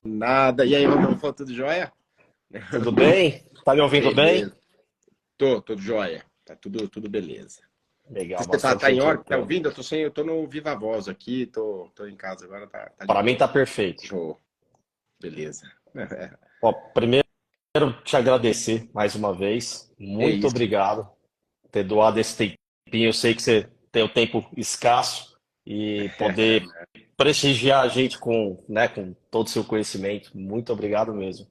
Nada. E aí, Rodolfo, tudo jóia? Tudo bem? Tá me ouvindo bem? Beleza. Tudo jóia. Tá tudo beleza. Legal, Você tá bastante em gente ordem? Tá entrando. ouvindo? Eu tô no Viva Voz aqui, tô em casa agora, tá de Para mim boa. tá perfeito. Show. Beleza. Ó, primeiro, te agradecer mais uma vez. É Muito isso. obrigado por ter doado esse tempinho. Eu sei que você tem o tempo escasso e poder prestigiar a gente com todo o seu conhecimento. Muito obrigado mesmo.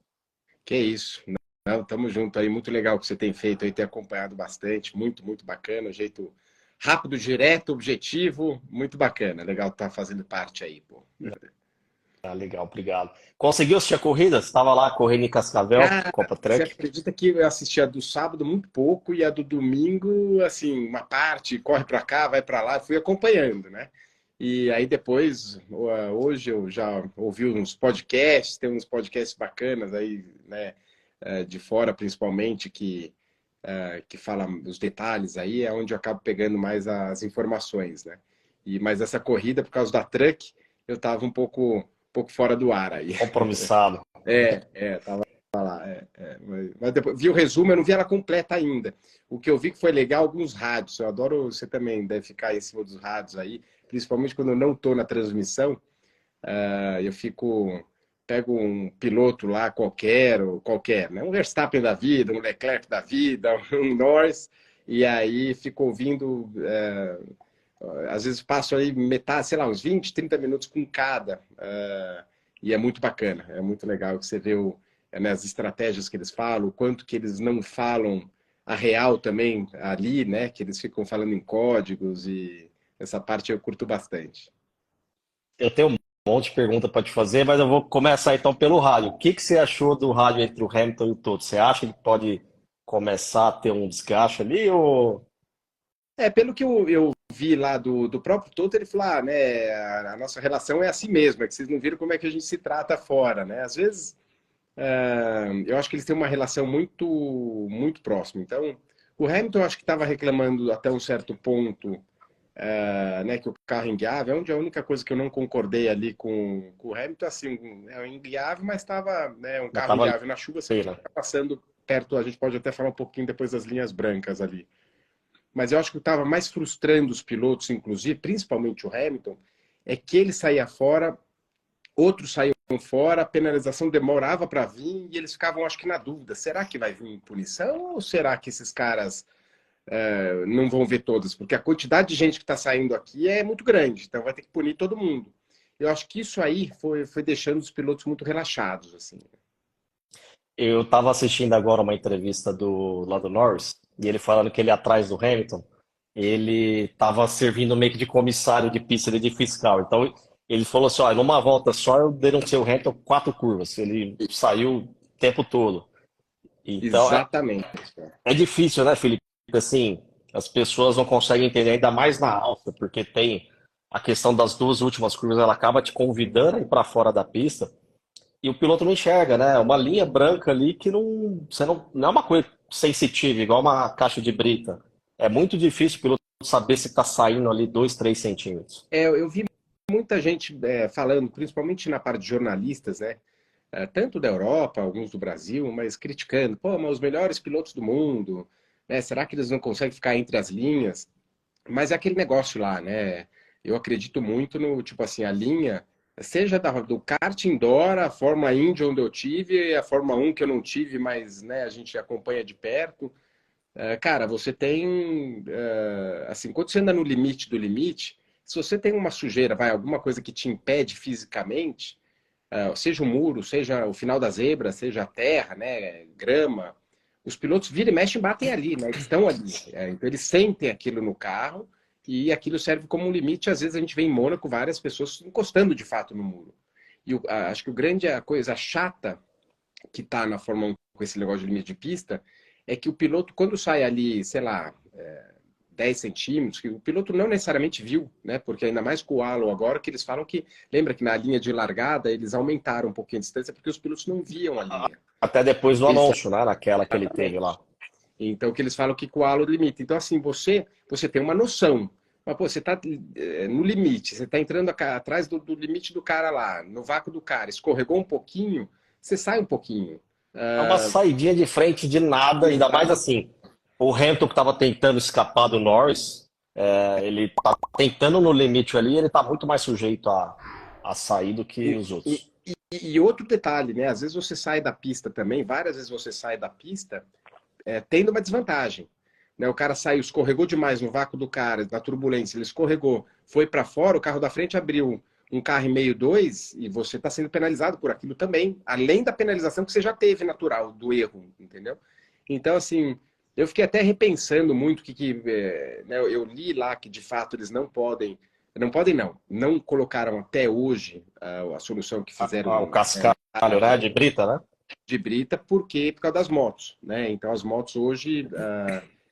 Que isso. Não, tamo junto aí. Muito legal o que você tem feito aí, tem acompanhado bastante. Muito bacana. Jeito rápido, direto, objetivo. Muito bacana. Legal estar fazendo parte aí, pô. Ah, legal, obrigado. Conseguiu assistir a corrida? Você estava lá correndo em Cascavel, Cara, Copa você Truck? acredita que eu assisti a do sábado muito pouco e a do domingo, assim, uma parte, corre pra cá, vai pra lá, fui acompanhando, né? E aí depois, hoje eu já ouvi uns podcasts, tem uns podcasts bacanas aí, né, de fora principalmente, que falam os detalhes aí, é onde eu acabo pegando mais as informações, né? Mas essa corrida, por causa da truck, eu tava um pouco fora do ar aí. Compromissado. Tava lá. Mas depois vi o resumo, eu não vi ela completa ainda. O que eu vi que foi legal, alguns rádios. Eu adoro, você também deve ficar em cima dos rádios aí, principalmente quando eu não estou na transmissão. Eu pego um piloto lá qualquer, ou qualquer, né? Um Verstappen da vida, um Leclerc da vida, um Norris, e aí fico ouvindo. Às vezes passo aí metade, sei lá, uns 20, 30 minutos com cada. E é muito bacana, é muito legal que você vê né, as estratégias que eles falam, o quanto que eles não falam a real também ali, né? Que eles ficam falando em códigos e essa parte eu curto bastante. Eu tenho um monte de pergunta para te fazer, mas eu vou começar então pelo rádio. O que que você achou do rádio entre o Hamilton e o Toto? Você acha que ele pode começar a ter um desgaste ali ou Pelo que eu vi lá do próprio Toto, ele falou, né, a nossa relação é assim mesmo, é que vocês não viram como é que a gente se trata fora, né? Às vezes, eu acho que eles têm uma relação muito próxima. Então, o Hamilton, eu acho que estava reclamando até um certo ponto, né, que o carro é inguiável, onde a única coisa que eu não concordei ali com o Hamilton, assim, é inguiável, mas estava, né, um mas carro tava inguiável na chuva, você ali, né? fica passando perto, a gente pode até falar um pouquinho depois das linhas brancas ali. Mas eu acho que o que estava mais frustrando os pilotos, inclusive, principalmente o Hamilton, é que ele saía fora, outros saíam fora, a penalização demorava para vir e eles ficavam, acho que, na dúvida: será que vai vir punição ou será que esses caras não vão ver todas? Porque a quantidade de gente que está saindo aqui é muito grande, então vai ter que punir todo mundo. Eu acho que isso aí foi deixando os pilotos muito relaxados, assim. Eu estava assistindo agora uma entrevista do Lando Norris e ele falando que ele atrás do Hamilton, ele estava servindo meio que de comissário de pista, de fiscal. Então ele falou assim, olha, numa volta só eu denunciei o Hamilton 4 curvas. Ele saiu o tempo todo. Então Exatamente. é difícil, né, Felipe? Assim, as pessoas não conseguem entender, ainda mais na alta, porque tem a questão das duas últimas curvas, ela acaba te convidando a ir para fora da pista e o piloto não enxerga, né? É uma linha branca ali que não é uma coisa sensitiva, igual uma caixa de brita. É muito difícil o piloto saber se está saindo ali 2, 3 centímetros. Eu vi muita gente falando, principalmente na parte de jornalistas, né? Tanto da Europa, alguns do Brasil, mas criticando, pô, mas os melhores pilotos do mundo, né? Será que eles não conseguem ficar entre as linhas? Mas é aquele negócio lá, né? Eu acredito muito no, tipo assim, a linha, seja do kart indoor, a Fórmula Indy onde eu tive, a Fórmula 1 que eu não tive, mas, né, a gente acompanha de perto. Cara, você tem, assim, quando você anda no limite do limite, se você tem uma sujeira, alguma coisa que te impede fisicamente, seja o muro, seja o final da zebra, seja a terra, né, grama, os pilotos viram e mexem e batem ali, né, eles estão ali. Então eles sentem aquilo no carro e aquilo serve como um limite. Às vezes a gente vê em Mônaco várias pessoas encostando de fato no muro. Acho que a coisa chata que está na Fórmula 1 com esse negócio de limite de pista é que o piloto, quando sai ali, sei lá, 10 centímetros, que o piloto não necessariamente viu, né? Porque ainda mais com o halo agora, que eles falam que, lembra que na linha de largada eles aumentaram um pouquinho a distância porque os pilotos não viam a linha. Até depois do Alonso, né? Naquela que ele teve Exatamente. lá. Então, que eles falam que com o halo limita. Então, assim, você tem uma noção. Mas, pô, você tá no limite, você tá entrando atrás do limite do cara lá, no vácuo do cara, escorregou um pouquinho, você sai um pouquinho. É uma Ah, saidinha de frente de nada, ainda mais exato. assim. O Hamilton que estava tentando escapar do Norris, ele tá tentando no limite ali, ele tá muito mais sujeito a sair do que E, os e- outros. e outro detalhe, né? Às vezes você sai da pista também, várias vezes você sai da pista tendo uma desvantagem. Né? O cara saiu, escorregou demais no vácuo do cara, na turbulência, ele escorregou, foi para fora, o carro da frente abriu um carro e meio, dois, e você está sendo penalizado por aquilo também, além da penalização que você já teve natural do erro, entendeu? Então, assim, eu fiquei até repensando muito né, eu li lá que de fato eles não podem não colocaram até hoje a solução que O fizeram cascalho, né? De brita, né? de brita, porque por causa das motos, né? Então as motos hoje,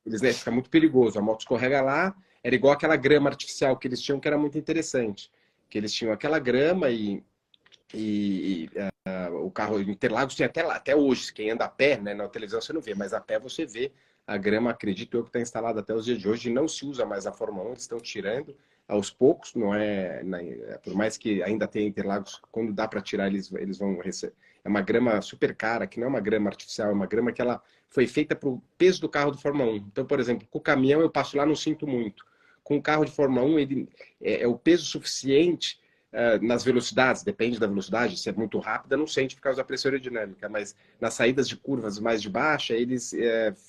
eles, né, fica muito perigoso. A moto escorrega lá, era igual aquela grama artificial que eles tinham, que era muito interessante. Que eles tinham aquela grama e o carro em Interlagos tem até lá, até hoje. Quem anda a pé, né, na televisão você não vê, mas a pé você vê a grama, acredito eu, que está instalada até os dias de hoje. Não se usa mais a Fórmula 1, eles estão tirando aos poucos, não é, por mais que ainda tenha Interlagos, quando dá para tirar, eles vão receber. É uma grama super cara, que não é uma grama artificial, é uma grama que ela foi feita para o peso do carro do Fórmula 1. Então, por exemplo, com o caminhão eu passo lá, não sinto muito. Com o carro de Fórmula 1, ele é o peso suficiente nas velocidades, depende da velocidade, se é muito rápida, não sente por causa da pressão aerodinâmica, mas nas saídas de curvas mais de baixa, eles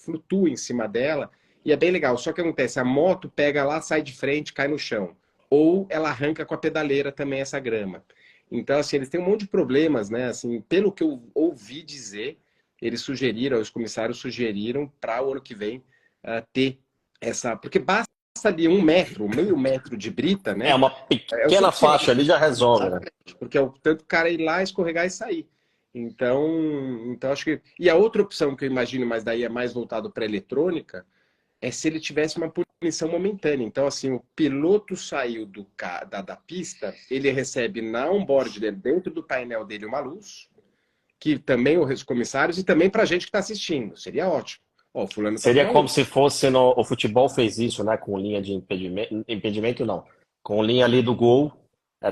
flutuam em cima dela e é bem legal. Só que acontece, a moto pega lá, sai de frente, cai no chão. Ou ela arranca com a pedaleira também essa grama. Então, assim, eles têm um monte de problemas, né? Assim, pelo que eu ouvi dizer, eles sugeriram, os comissários sugeriram para o ano que vem ter essa. Porque basta ali 1 metro, meio metro de brita, É né? uma É o pequena faixa suficiente. ali já resolve, né? Exatamente. Porque é o tanto o cara ir lá, escorregar e sair. Então, acho que. E a outra opção que eu imagino, mas daí é mais voltado para eletrônica, é se ele tivesse uma punição momentânea. Então, assim, o piloto saiu da pista, ele recebe na onboard dele, dentro do painel dele, uma luz, que também os comissários e também para a gente que está assistindo. Seria ótimo. Ó, o fulano está com Seria uma como luz. se fosse no, o futebol fez isso, né? Com linha de impedimento, impedimento não, com linha ali do gol,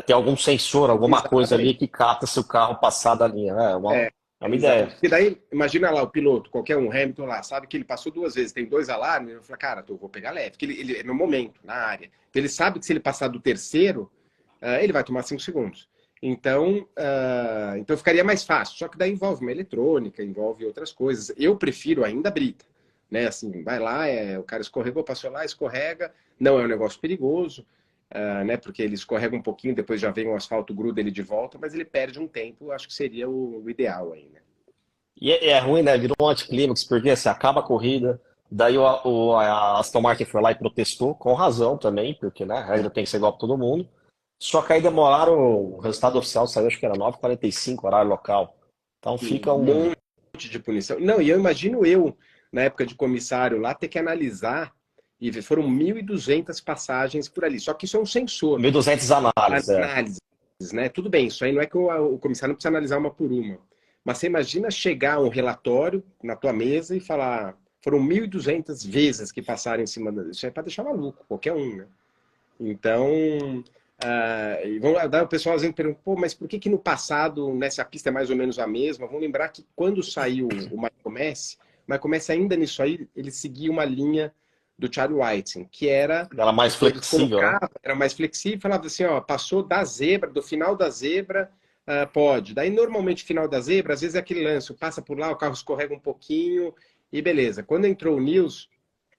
tem algum sensor, alguma coisa ali Exatamente. que capta se o carro passar da linha, né? É uma ideia. Exatamente. Porque daí, imagina lá o piloto, qualquer um, Hamilton lá, sabe que ele passou 2 vezes, tem 2 alarmes, ele fala, cara, eu vou pegar leve, porque ele é no momento, na área. Então, ele sabe que se ele passar do terceiro, ele vai tomar 5 segundos. Então ficaria mais fácil. Só que daí envolve uma eletrônica, envolve outras coisas. Eu prefiro ainda a brita. Né? Assim, vai lá, o cara escorregou, passou lá, escorrega. Não é um negócio perigoso, né? Porque ele escorrega um pouquinho, depois já vem o asfalto, gruda ele de volta, mas ele perde um tempo, acho que seria o ideal aí, né? E é ruim, né? Virou um anticlímax, porque assim, acaba a corrida, daí a Aston Martin foi lá e protestou, com razão também, porque né, a regra tem que ser igual para todo mundo. Só que aí demoraram, o resultado oficial saiu, acho que era 9h45, horário local. Então Um fica um. monte de punição. Não, e eu imagino eu, na época de comissário lá, ter que analisar, e foram 1.200 passagens por ali. Só que isso é um sensor. 1.200 análises, Análises, né? Tudo bem, isso aí não é que o comissário não precisa analisar uma por uma. Mas você imagina chegar um relatório na tua mesa e falar, foram 1.200 vezes que passaram em cima disso. Isso é para deixar maluco, qualquer um, né? Então, e o pessoal às vezes pergunta, pô, mas por que no passado, nessa pista é mais ou menos a mesma? Vamos lembrar que quando saiu o Michael Messi ainda nisso aí, ele seguia uma linha do Charlie Whiting, que era, ela mais eles flexível, né? colocavam, era mais flexível, falava assim, ó, passou da zebra, do final da zebra, pode. Daí, normalmente, final da zebra, às vezes é aquele lance, passa por lá, o carro escorrega um pouquinho, e beleza. Quando entrou o News,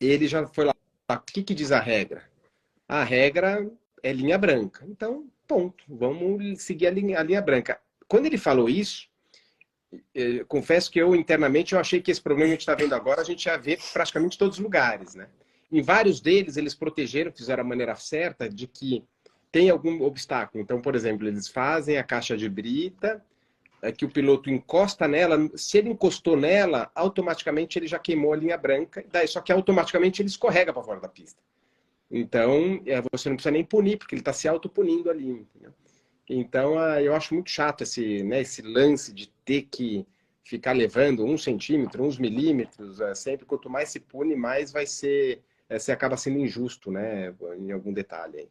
ele já foi lá, o que diz a regra? A regra é linha branca. Então, ponto. Vamos seguir a linha branca. Quando ele falou isso, confesso que eu internamente eu achei que esse problema que a gente está vendo agora a gente ia ver praticamente em todos os lugares, né? Em vários deles eles protegeram, fizeram a maneira certa de que tem algum obstáculo. Então, por exemplo, eles fazem a caixa de brita, que o piloto encosta nela. Se ele encostou nela, automaticamente ele já queimou a linha branca. Daí, só que automaticamente ele escorrega para fora da pista. Então, você não precisa nem punir, porque ele está se autopunindo ali. Entendeu? Então, eu acho muito chato esse lance de ter que ficar levando 1 centímetro, uns milímetros. Sempre, quanto mais se pune, mais vai ser você acaba sendo injusto, né, em algum detalhe aí.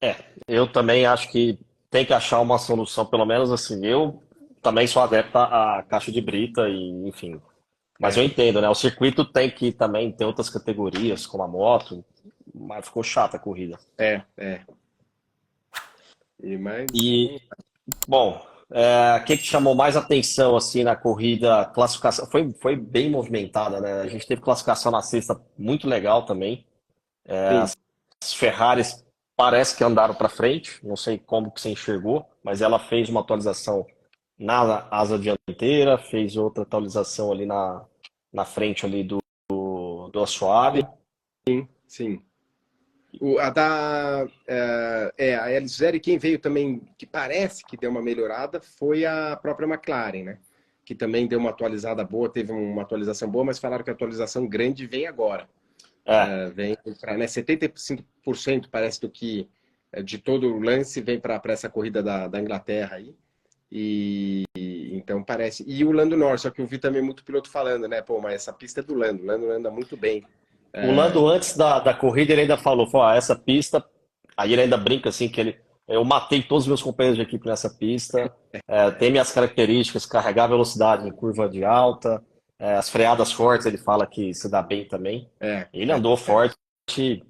É, eu também acho que tem que achar uma solução, pelo menos assim, eu também sou adepto à caixa de brita e, enfim. Mas eu É, entendo, né? O circuito tem que também ter outras categorias, como a moto, mas ficou chata a corrida. é. Mas E, bom, o que chamou mais atenção, assim, na corrida, classificação, foi bem movimentada, né? A gente teve classificação na sexta muito legal também. sim, As Ferraris parece que andaram para frente, não sei como que você enxergou, mas ela fez uma atualização na asa dianteira, fez outra atualização ali na frente ali do assoalho. sim. A L0, e quem veio também, que parece que deu uma melhorada, foi a própria McLaren, né? Que também deu uma atualizada boa, teve uma atualização boa, mas falaram que a atualização grande vem agora. É, Vem para, né, 75% parece do que de todo o lance vem para essa corrida da Inglaterra aí. E então parece. E o Lando Norris, só que eu vi também muito piloto falando, né? Pô, mas essa pista é do Lando, o Lando anda muito bem. o Lando, antes da corrida, ele ainda falou, essa pista. Aí ele ainda brinca assim que eu matei todos os meus companheiros de equipe nessa pista. Tem minhas características, carregar velocidade em curva de alta, as freadas fortes, ele fala que se dá bem também. É, Ele andou forte o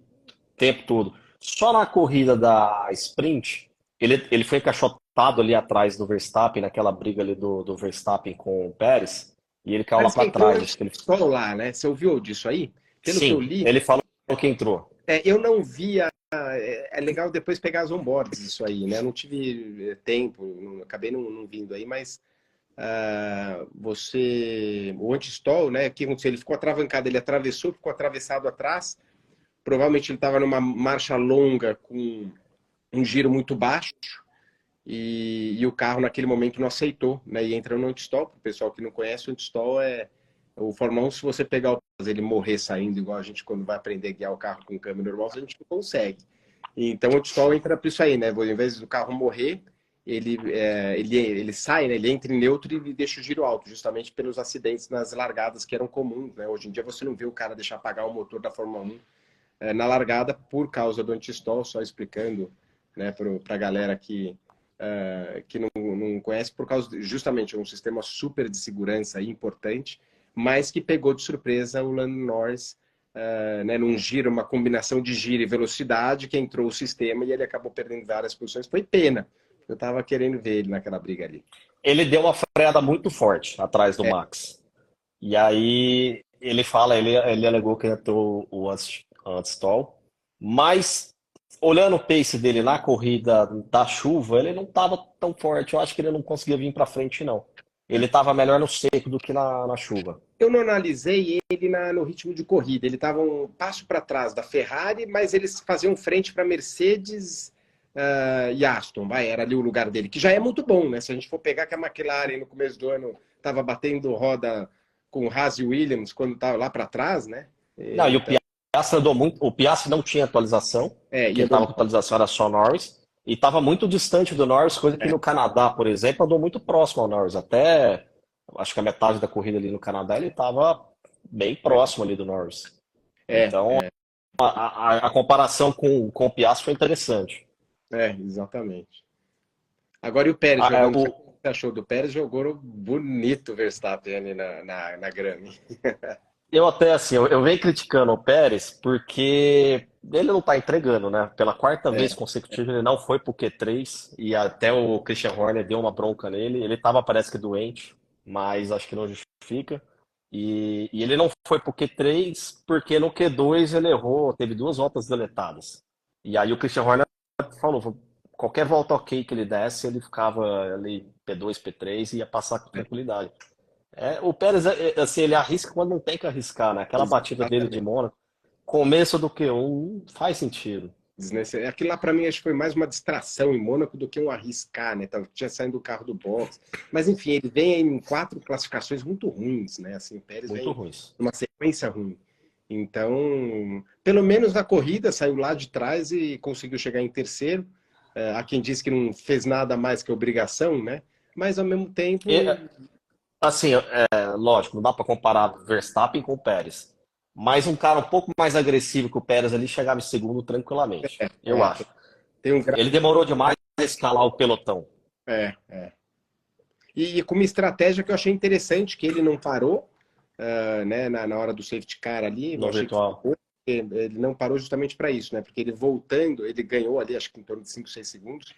tempo todo. Só na corrida da sprint, ele foi encaixotado ali atrás do Verstappen, naquela briga ali do Verstappen com o Pérez, e ele caiu lá parece que para entrou trás. antes Acho que ele... do sol lá, né? Você ouviu disso aí? Pelo que eu Sim, li, ele falou que entrou. eu não via. É legal depois pegar as onboards isso aí, né? Eu não tive tempo, acabei não vindo aí, mas o anti-stall, né? O que aconteceu? Ele ficou atravancado, ele atravessou, ficou atravessado atrás. Provavelmente ele estava numa marcha longa com um giro muito baixo e o carro naquele momento não aceitou, né? E entrou no anti-stall. Para o pessoal que não conhece, o anti-stall é o Fórmula 1. Se você pegar ele morrer saindo, igual a gente quando vai aprender a guiar o carro com câmbio normal, a gente não consegue. Então o anti-stall entra para isso aí, né? Ao invés do carro morrer, ele sai, né? Ele entra em neutro e deixa o giro alto, justamente pelos acidentes nas largadas que eram comuns, né? Hoje em dia você não vê o cara deixar apagar o motor da Fórmula 1 na largada por causa do anti-stall, só explicando, né, para a galera que não conhece, por causa justamente um sistema super de segurança aí, importante, mas que pegou de surpresa o Lando Norris, né, num giro, uma combinação de giro e velocidade, que entrou o sistema e ele acabou perdendo várias posições. Foi pena. Eu estava querendo ver ele naquela briga ali. Ele deu uma freada muito forte atrás do Max. E aí ele fala, ele alegou que entrou o anti-stall, mas olhando o pace dele na corrida da chuva, ele não estava tão forte. Eu acho que ele não conseguia vir para frente, não. Ele estava melhor no seco do que na chuva. Eu não analisei ele no ritmo de corrida. Ele estava um passo para trás da Ferrari, mas eles faziam frente para Mercedes e Aston. Era ali o lugar dele, que já é muito bom, né? Se a gente for pegar que a McLaren no começo do ano estava batendo roda com Haas e Williams quando estava lá para trás, né? Não, e o Então, Piastri andou muito. O Piastri não tinha atualização. e Quem andou estava com atualização era só Norris. E estava muito distante do Norris, coisa que no Canadá, por exemplo, andou muito próximo ao Norris. Até acho que a metade da corrida ali no Canadá ele estava bem próximo ali do Norris. é, Então a comparação com o Piastri foi interessante. exatamente. Agora e o Pérez Ah, é, jogando? O que o, você achou do Pérez? Jogou bonito o Verstappen ali na grama. eu até assim, eu venho criticando o Pérez porque ele não está entregando, né? Pela quarta vez É, consecutiva ele não foi pro Q3 e até o Christian Horner deu uma bronca nele. Ele estava parece que doente, mas acho que não justifica. E ele não foi pro Q3 porque no Q2 ele errou, teve duas voltas deletadas. E aí o Christian Horner falou, qualquer volta ok que ele desse, ele ficava ali P2, P3 e ia passar com tranquilidade. O Pérez, assim, ele arrisca quando não tem que arriscar, né? Aquela batida dele de exatamente. Mônaco, começo do Q1, não faz sentido. Aquilo lá para mim acho que foi mais uma distração em Mônaco do que um arriscar, né? Tinha saindo do carro do box. Mas enfim, ele vem em 4 classificações muito ruins, né? Assim, o Pérez Muito vem ruins. numa sequência ruim. Então, pelo menos na corrida, saiu lá de trás e conseguiu chegar em terceiro. Há quem diz que não fez nada mais que obrigação, né? Mas ao mesmo E, tempo, assim, lógico, não dá para comparar Verstappen com o Pérez. Mas um cara um pouco mais agressivo que o Pérez ali chegava em segundo tranquilamente, eu É, acho. tem um Ele demorou demais a escalar o pelotão é. E com uma estratégia que eu achei interessante, que ele não parou, né, na hora do safety car ali, eu no achei que foi virtual. bom, porque ele não parou justamente para isso, né? Porque ele voltando, ele ganhou ali, acho que em torno de 5, 6 segundos,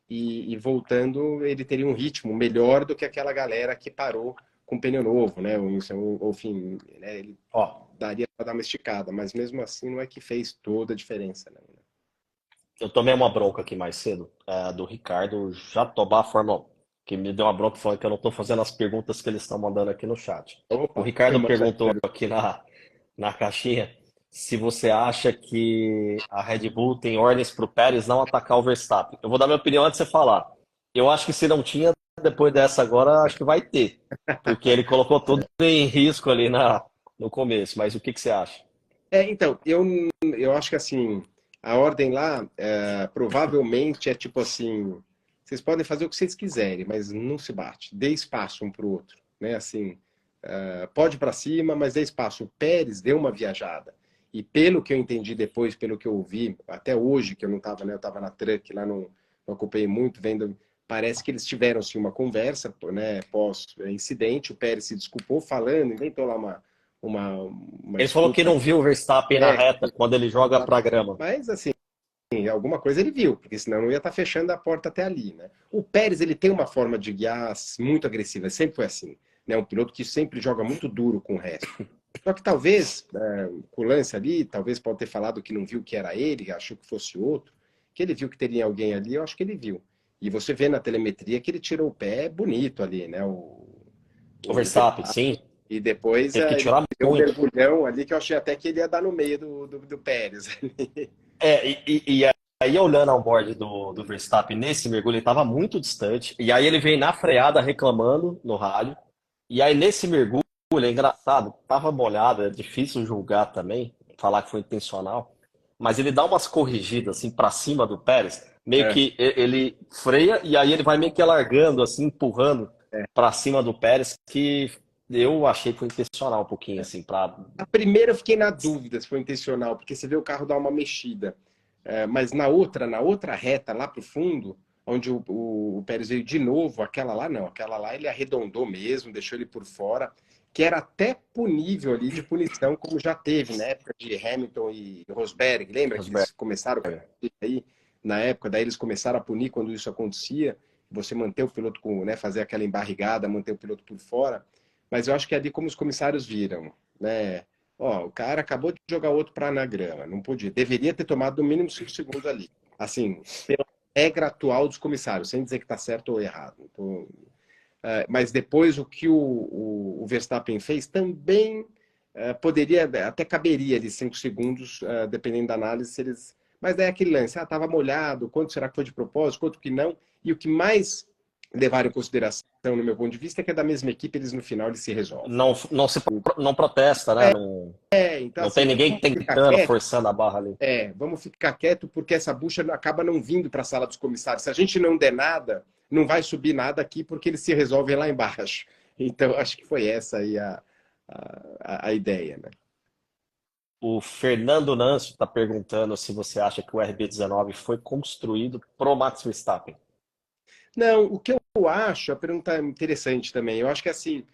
e voltando ele teria um ritmo melhor do que aquela galera que parou com pneu novo, né? Ou enfim, né, ele Ó, daria para dar uma esticada, mas mesmo assim não é que fez toda a diferença, não, né? eu tomei uma bronca aqui mais cedo, do Ricardo Jatobá Fórmula 1, que me deu uma bronca falando que eu não estou fazendo as perguntas que eles estão mandando aqui no chat. O Opa, Ricardo manda perguntou aqui na caixinha se você acha que a Red Bull tem ordens para o Pérez não atacar o Verstappen. Eu vou dar minha opinião antes de você falar. Eu acho que se não tinha, depois dessa agora, acho que vai ter. Porque ele colocou tudo em risco ali no começo. Mas o que você acha? Então, eu acho que assim, a ordem lá provavelmente é tipo assim, vocês podem fazer o que vocês quiserem, mas não se bate, dê espaço um para o outro, né? Assim, pode para cima, mas dê espaço. O Pérez deu uma viajada. E pelo que eu entendi depois, pelo que eu ouvi, até hoje, que eu não estava, né? Eu estava na truck lá, não acompanhei muito, vendo. Parece que eles tiveram assim, uma conversa, né, pós-incidente. O Pérez se desculpou falando, inventou lá uma, uma Ele falou que desculpa. não viu o Verstappen na É, reta quando ele joga pra grama. mas assim, alguma coisa ele viu, porque senão não ia estar fechando a porta até ali, né? O Pérez, ele tem uma forma de guiar muito agressiva, sempre foi assim, né? Um piloto que sempre joga muito duro com o resto. Só que talvez, com o lance ali, talvez pode ter falado que não viu que era ele, achou que fosse outro, que ele viu que teria alguém ali, eu acho que ele viu. E você vê na telemetria que ele tirou o pé bonito ali, né? O O Verstappen, Verstappen. sim, E depois teve que ele tirar deu um muito. mergulhão ali que eu achei até que ele ia dar no meio do Pérez. E aí, olhando ao board do Verstappen nesse mergulho, ele estava muito distante. E aí ele vem na freada reclamando no rádio. E aí nesse mergulho, é engraçado, tava molhado, é difícil julgar também, falar que foi intencional. Mas ele dá umas corrigidas assim para cima do Pérez, meio É, que ele freia e aí ele vai meio que alargando, assim, empurrando é. para cima do Pérez, que eu achei que foi intencional um pouquinho, assim, para. A primeira eu fiquei na dúvida se foi intencional, porque você vê o carro dar uma mexida. Mas na outra reta, lá para o fundo, onde o Pérez veio de novo, aquela lá não, aquela lá ele arredondou mesmo, deixou ele por fora, que era até punível ali de punição, como já teve na época de Hamilton e Rosberg. Lembra que eles começaram aí, na época, daí eles começaram a punir quando isso acontecia, você manter o piloto com, né, fazer aquela embarrigada, manter o piloto por fora. Mas eu acho que é ali como os comissários viram, né? Ó, o cara acabou de jogar outro para na grama, não podia. Deveria ter tomado no mínimo 5 segundos ali. Assim, pela regra atual dos comissários, sem dizer que está certo ou errado. Então, mas depois o que o Verstappen fez também poderia, até caberia ali 5 segundos, dependendo da análise, se eles. Mas daí aquele lance, estava molhado, quanto será que foi de propósito, quanto que não? E o que mais levaram em consideração, no meu ponto de vista, é que é da mesma equipe, eles no final eles se resolvem. Não protesta, né? Não, Então não tem assim, ninguém vamos ficar tentando, quieto. forçando a barra ali. Vamos ficar quieto porque essa bucha acaba não vindo para a sala dos comissários. Se a gente não der nada, não vai subir nada aqui porque eles se resolvem lá embaixo. Então, acho que foi essa aí a ideia, né? O Fernando Nancio está perguntando se você acha que o RB19 foi construído pro Max Verstappen. Não, o que eu acho, a pergunta é interessante também. Eu acho que assim,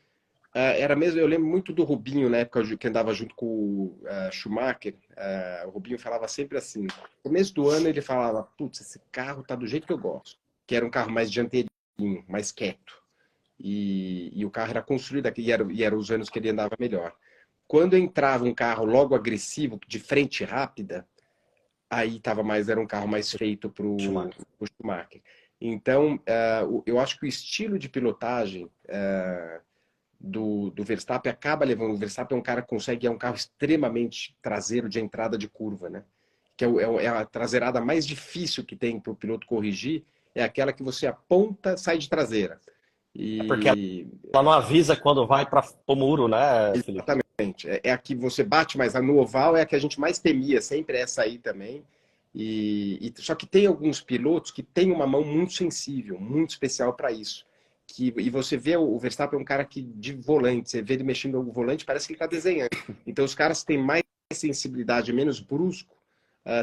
era mesmo, eu lembro muito do Rubinho na época que andava junto com o Schumacher. O Rubinho falava sempre assim: no começo do ano ele falava, putz, esse carro tá do jeito que eu gosto, que era um carro mais dianteirinho, mais quieto. E o carro era construído aqui, e era os anos que ele andava melhor. Quando entrava um carro logo agressivo, de frente rápida, aí era um carro mais feito para o Schumacher. Schumacher. Então, eu acho que o estilo de pilotagem do Verstappen acaba levando. O Verstappen é um cara que consegue, é um carro extremamente traseiro de entrada de curva, né? Que é a traseirada mais difícil que tem para o piloto corrigir, é aquela que você aponta, sai de traseira. É porque E ela não avisa quando vai para o muro, né, Felipe? exatamente. É a que você bate, mas no oval é a que a gente mais temia, sempre essa aí também. Só que tem alguns pilotos que têm uma mão muito sensível, muito especial para isso. e você vê o Verstappen é um cara que de volante, você vê ele mexendo no volante, parece que ele está desenhando. Então os caras têm mais sensibilidade, menos brusco,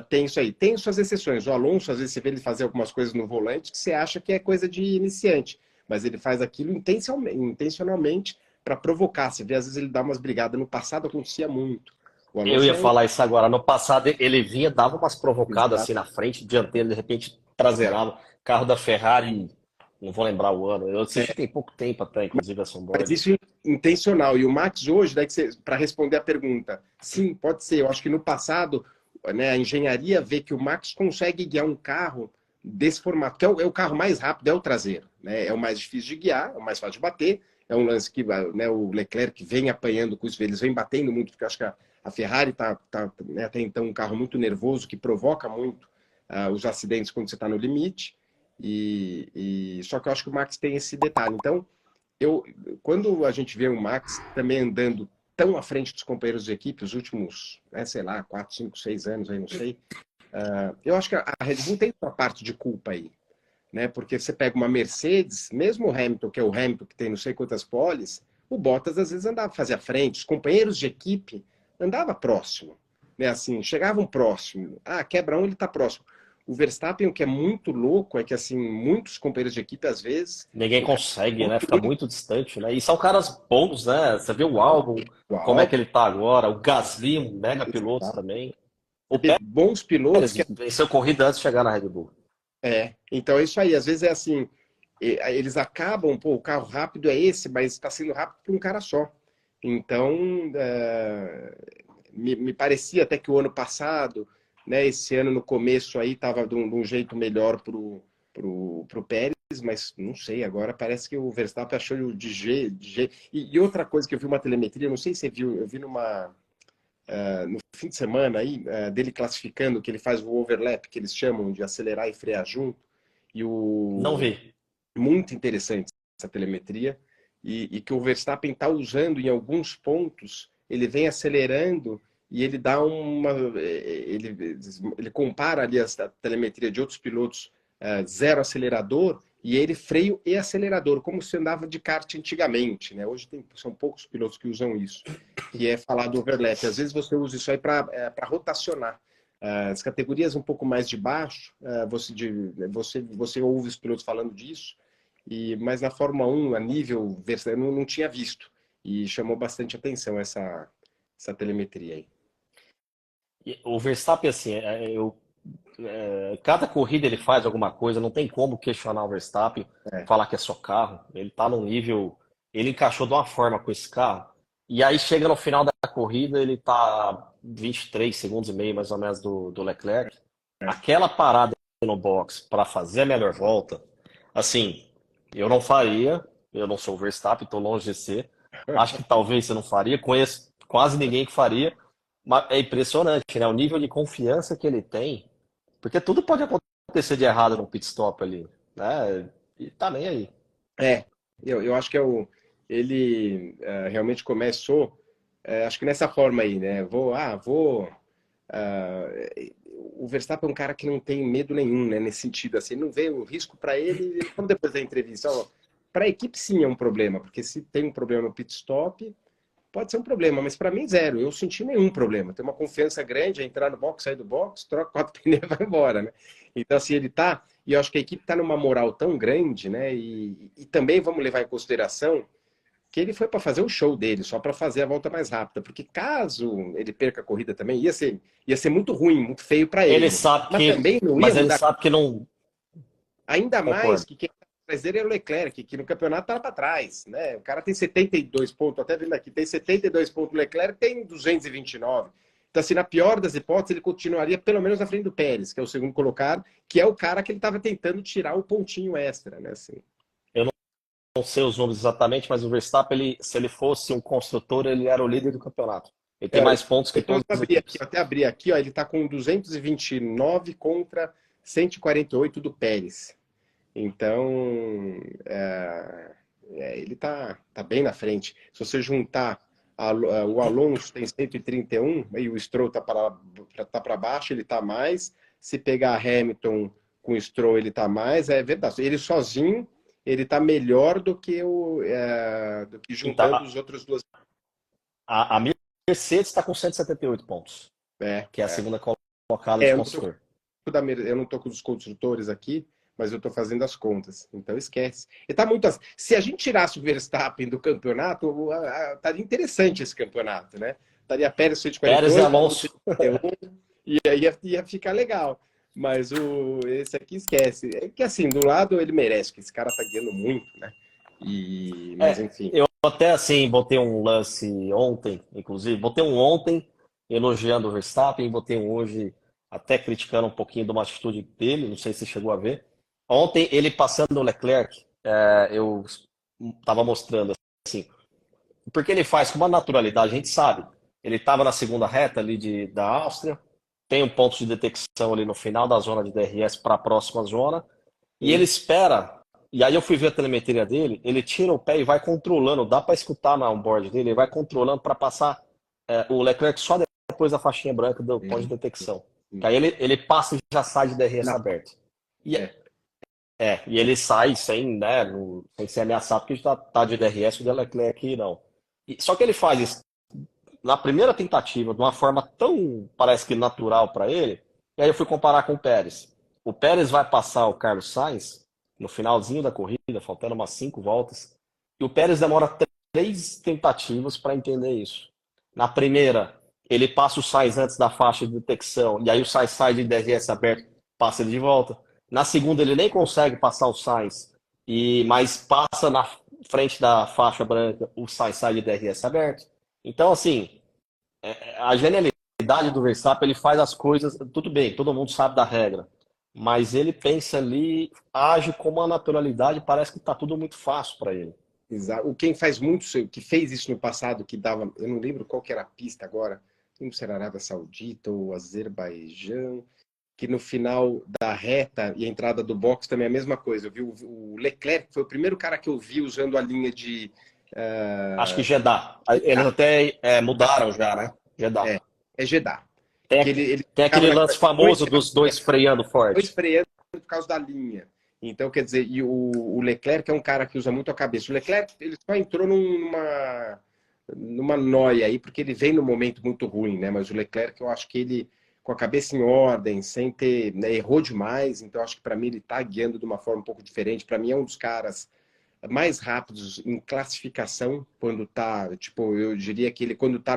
tem isso aí. Tem suas exceções. O Alonso, às vezes, você vê ele fazer algumas coisas no volante que você acha que é coisa de iniciante, mas ele faz aquilo intencionalmente para provocar. Você vê, às vezes, ele dá umas brigadas. No passado acontecia muito. O Eu Alonso ia é um. falar isso agora. No passado ele vinha, dava umas provocadas assim na frente, dianteira, de repente traseirava. Carro da Ferrari, não vou lembrar o ano. Eu assisti tem pouco tempo até, inclusive, a Mas Sunboard. isso é intencional. E o Max hoje, para responder a pergunta, sim, pode ser. Eu acho que no passado, né, a engenharia vê que o Max consegue guiar um carro desse formato, que é o carro mais rápido, é o traseiro. Né? É o mais difícil de guiar, é o mais fácil de bater. É um lance que, né, o Leclerc vem apanhando com isso, eles vêm batendo muito, porque eu acho que a Ferrari tá né, até então um carro muito nervoso, que provoca muito os acidentes quando você está no limite. Só que eu acho que o Max tem esse detalhe. Então, eu, quando a gente vê o Max também andando tão à frente dos companheiros de equipe, os últimos, né, sei lá, 4, 5, 6 anos, aí não sei, eu acho que a Red Bull tem uma parte de culpa aí, né? Porque você pega uma Mercedes, mesmo o Hamilton, que é o Hamilton que tem não sei quantas poles, o Bottas às vezes andava fazia frente, os companheiros de equipe andava próximo, né? Assim, chegavam próximo. Ah, quebra um, ele tá próximo. O Verstappen, o que é muito louco é que assim, muitos companheiros de equipe às vezes Ninguém o cara consegue, né? Fica muito distante, né? E são caras bons, né? Você vê o álbum, como é que ele tá agora, o Gasly, um mega piloto também. O você vê bons pilotos Pérez que venceu corrida antes de chegar na Red Bull. então é isso aí, às vezes é assim, eles acabam, pô, o carro rápido é esse, mas está sendo rápido para um cara só. Então, me parecia até que o ano passado, né, esse ano no começo aí estava de um jeito melhor pro Pérez, mas não sei, agora parece que o Verstappen achou de G. E outra coisa que eu vi uma telemetria, não sei se você viu, eu vi no fim de semana aí, dele classificando, que ele faz o overlap, que eles chamam de acelerar e frear junto, e Não o vi. muito interessante essa telemetria, e que o Verstappen está usando em alguns pontos, ele vem acelerando e ele dá ele compara ali a telemetria de outros pilotos zero acelerador e ele freio e acelerador, como se andava de kart antigamente, né? Hoje são poucos pilotos que usam isso, que é falar do overlap. Às vezes você usa isso aí para rotacionar. As categorias um pouco mais de baixo, você ouve os pilotos falando disso, mas na Fórmula 1, a nível, eu não tinha visto. E chamou bastante atenção essa telemetria aí. O Verstappen, assim, cada corrida ele faz alguma coisa, não tem como questionar o Verstappen, É, falar que é só carro. Ele tá num nível. Ele encaixou de uma forma com esse carro. E aí chega no final da corrida, ele tá 23 segundos e meio mais ou menos do Leclerc. Aquela parada no box para fazer a melhor volta, assim, eu não faria. Eu não sou o Verstappen, estou longe de ser. Acho que talvez você não faria. Conheço quase ninguém que faria. Mas é impressionante, né? O nível de confiança que ele tem. Porque tudo pode acontecer de errado no pit stop ali, né? E tá nem aí. é, eu acho que ele realmente começou, acho que nessa forma aí, né? Ah, o Verstappen é um cara que não tem medo nenhum, né? Nesse sentido, assim, ele não vê o risco para ele. Ele falou depois da entrevista, para a equipe sim é um problema, porque se tem um problema no pit stop, pode ser um problema, mas para mim zero. Eu senti nenhum problema. Tem uma confiança grande, é entrar no box, sair do box, troca quatro pneus e vai embora, né? Então, assim, ele tá. E eu acho que a equipe tá numa moral tão grande, né? E também vamos levar em consideração que ele foi para fazer o show dele, só para fazer a volta mais rápida, porque caso ele perca a corrida também, ia ser muito ruim, muito feio para Ele ele. sabe Mas que, também não ia mas ele mudar, sabe que não ainda mais concorda. que quem está atrás dele é o Leclerc, que no campeonato tá para trás, né? O cara tem 72 pontos, até vendo aqui, tem 72 pontos, o Leclerc tem 229. Então, assim, na pior das hipóteses, ele continuaria pelo menos na frente do Pérez, que é o segundo colocado, que é o cara que ele estava tentando tirar o pontinho extra, né? Assim. Eu não sei os números exatamente, mas o Verstappen, se ele fosse um construtor, ele era o líder do campeonato. Ele tem mais pontos que Então, todas as equipes. eu até abri aqui, ó, ele está com 229 contra 148 do Pérez. Então, ele tá bem na frente. Se você juntar o Alonso tem 131, e o Stroll tá para baixo, ele tá mais. Se pegar Hamilton com o Stroll, ele tá mais. É verdade. Ele sozinho, ele está melhor do que Então, juntando os outros duas. a Mercedes está com 178 pontos, É, que é a é. segunda colocada É, de eu não tô, construtor. eu não tô com os construtores aqui, mas eu estou fazendo as contas. Então esquece. E tá muito. Se a gente tirasse o Verstappen do campeonato, estaria interessante esse campeonato, né? Estaria Pérez Pérez e 148, Hamilton Alonso. 151, e aí ia ficar legal. Mas esse aqui esquece. É que assim, do lado ele merece, que esse cara tá ganhando muito, né? Mas enfim. Eu até assim botei um lance ontem, inclusive, botei um ontem elogiando o Verstappen, botei um hoje até criticando um pouquinho de uma atitude dele, não sei se você chegou a ver. Ontem ele passando o Leclerc, eu estava mostrando assim, porque ele faz com uma naturalidade, a gente sabe. Ele estava na segunda reta ali da Áustria, tem um ponto de detecção ali no final da zona de DRS para a próxima zona, e ele Sim. espera. E aí eu fui ver a telemetria dele, ele tira o pé e vai controlando, dá para escutar na onboard dele, ele vai controlando para passar o Leclerc só depois da faixinha branca do ponto de Sim, detecção. Que sim. aí ele passa e já sai de DRS Na- aberto. E, é, e ele sai sem, né, sem ser ameaçado, porque já tá de DRS, o de Leclerc não. Só que ele faz isso na primeira tentativa, de uma forma tão, parece que natural para ele, e aí eu fui comparar com o Pérez. O Pérez vai passar o Carlos Sainz no finalzinho da corrida, faltando umas 5 voltas, e o Pérez demora 3 tentativas para entender isso. Na primeira, ele passa o Sainz antes da faixa de detecção, e aí o Sainz sai de DRS aberto, passa ele de volta. Na segunda, ele nem consegue passar o Sainz, mas passa na frente da faixa branca, o Sainz sai de DRS aberto. Então, assim, a genialidade do Verstappen, ele faz as coisas, tudo bem, todo mundo sabe da regra, mas ele pensa ali, age com uma naturalidade, parece que está tudo muito fácil para ele. exato. Quem faz muito, que fez isso no passado, que dava, eu não lembro qual que era a pista agora, não sei se era Arábia Saudita ou Azerbaijão, que no final da reta e a entrada do box também é a mesma coisa. Eu vi o Leclerc, foi o primeiro cara que eu vi usando a linha de. Acho que Uh, Jeddah. Eles até mudaram já, né? Jeddah. é, é Jeddah. Tem, Que ele tem ficava aquele lance dois, famoso dos dois freando dois forte. freando por causa da linha. Então, quer dizer, e o Leclerc é um cara que usa muito a cabeça. O Leclerc, ele só entrou numa noia aí, porque ele vem num momento muito ruim, né? Mas o Leclerc, eu acho que ele, com a cabeça em ordem, sem ter, né, errou demais, então acho que para mim ele tá guiando de uma forma um pouco diferente. Para mim é um dos caras mais rápidos em classificação, quando tá, tipo, eu diria que ele quando tá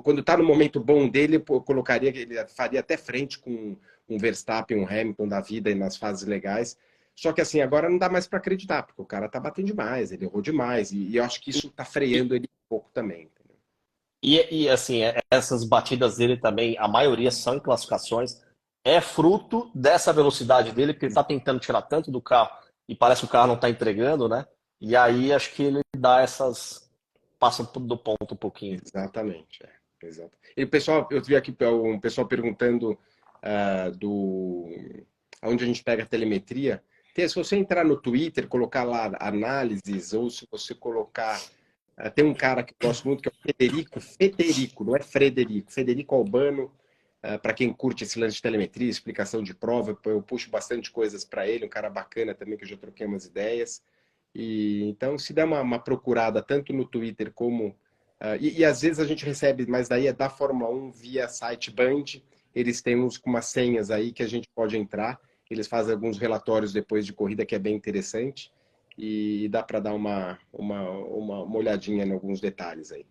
quando tá no momento bom dele, eu colocaria que ele faria até frente com um Verstappen, um Hamilton da vida e nas fases legais. Só que assim, agora não dá mais para acreditar, porque o cara tá batendo demais, ele errou demais, e eu acho que isso tá freando ele um pouco também. Entendeu? Assim, essas batidas dele também, a maioria são em classificações, é fruto dessa velocidade dele, porque ele está tentando tirar tanto do carro e parece que o carro não está entregando, né? E aí acho que ele dá essas. Passa do ponto um pouquinho. Exatamente. Exato. E o pessoal, eu vi aqui um pessoal perguntando onde a gente pega a telemetria. Se você entrar no Twitter, colocar lá análises, ou se você colocar. Tem um cara que eu gosto muito, que é o Federico, não é Federico Albano. Para quem curte esse lance de telemetria, explicação de prova, eu puxo bastante coisas para ele, um cara bacana também, que eu já troquei umas ideias. Então, se der uma procurada tanto no Twitter como. E às vezes a gente recebe, mas daí é da Fórmula 1 via site Band. Eles têm uns com umas senhas aí que a gente pode entrar. Eles fazem alguns relatórios depois de corrida que é bem interessante. E dá para dar uma olhadinha em alguns detalhes aí.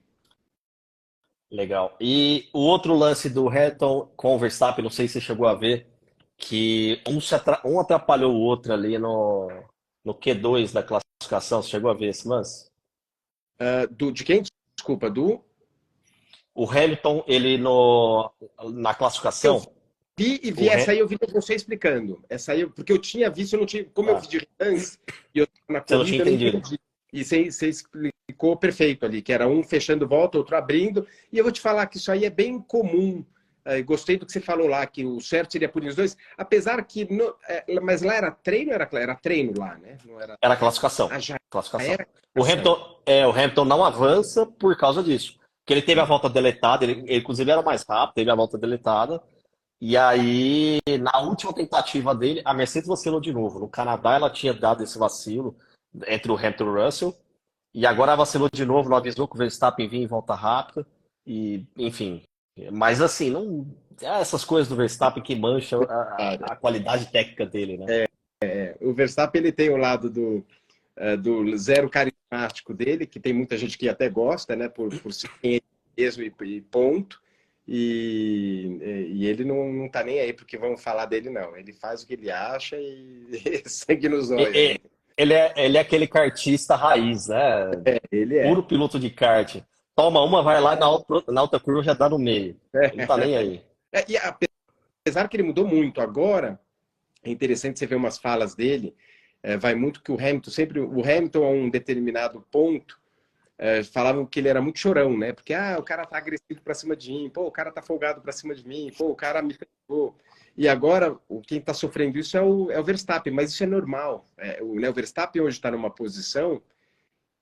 Legal. E o outro lance do Hamilton com o Verstappen, não sei se você chegou a ver, que um atrapalhou o outro ali no Q2 da classificação. Você chegou a ver esse lance? De quem? Desculpa, do. O Hamilton, na Eu classificação, vi o essa Ham- aí, eu vi você explicando. Essa aí, porque eu tinha visto, eu não tinha, como eu vi ah, de relance e eu estava na você não tinha corrida, eu não entendido. entendi. E você explicou perfeito ali, que era um fechando volta, outro abrindo. E eu vou te falar que isso aí é bem comum. Gostei do que você falou lá, que o certo seria punir os dois, apesar que. Mas lá era treino, era treino lá, né? Não era. Era classificação. Já Classificação. era ação. O Hamilton não avança por causa disso. Porque ele teve a volta deletada, ele inclusive era mais rápido, teve a volta deletada. E aí, na última tentativa dele, a Mercedes vacilou de novo. No Canadá, ela tinha dado esse vacilo entre o Hamilton e o Russell. E agora vacilou de novo, não avisou que o Verstappen vinha em volta rápida. E, enfim. Mas assim, não. Essas coisas do Verstappen que mancham Cara, a qualidade técnica dele, né? o Verstappen ele tem o lado do zero carismático dele, que tem muita gente que até gosta, né, por ser quem ele é mesmo e ponto. E ele não tá nem aí porque vão falar dele, não. Ele faz o que ele acha e sangue nos olhos. E- ele é aquele kartista raiz, né? Ele é. Puro piloto de kart. Toma uma, vai lá na outra curva já dá no meio. Ele não tá nem aí. E apesar que ele mudou muito agora, é interessante você ver umas falas dele. Vai muito que o Hamilton, sempre o Hamilton a um determinado ponto, falavam que ele era muito chorão, né? Porque o cara tá agressivo pra cima de mim, pô, o cara tá folgado pra cima de mim, pô, o cara me pegou. E agora, quem tá sofrendo isso é o Verstappen, mas isso é normal. O Verstappen hoje está numa posição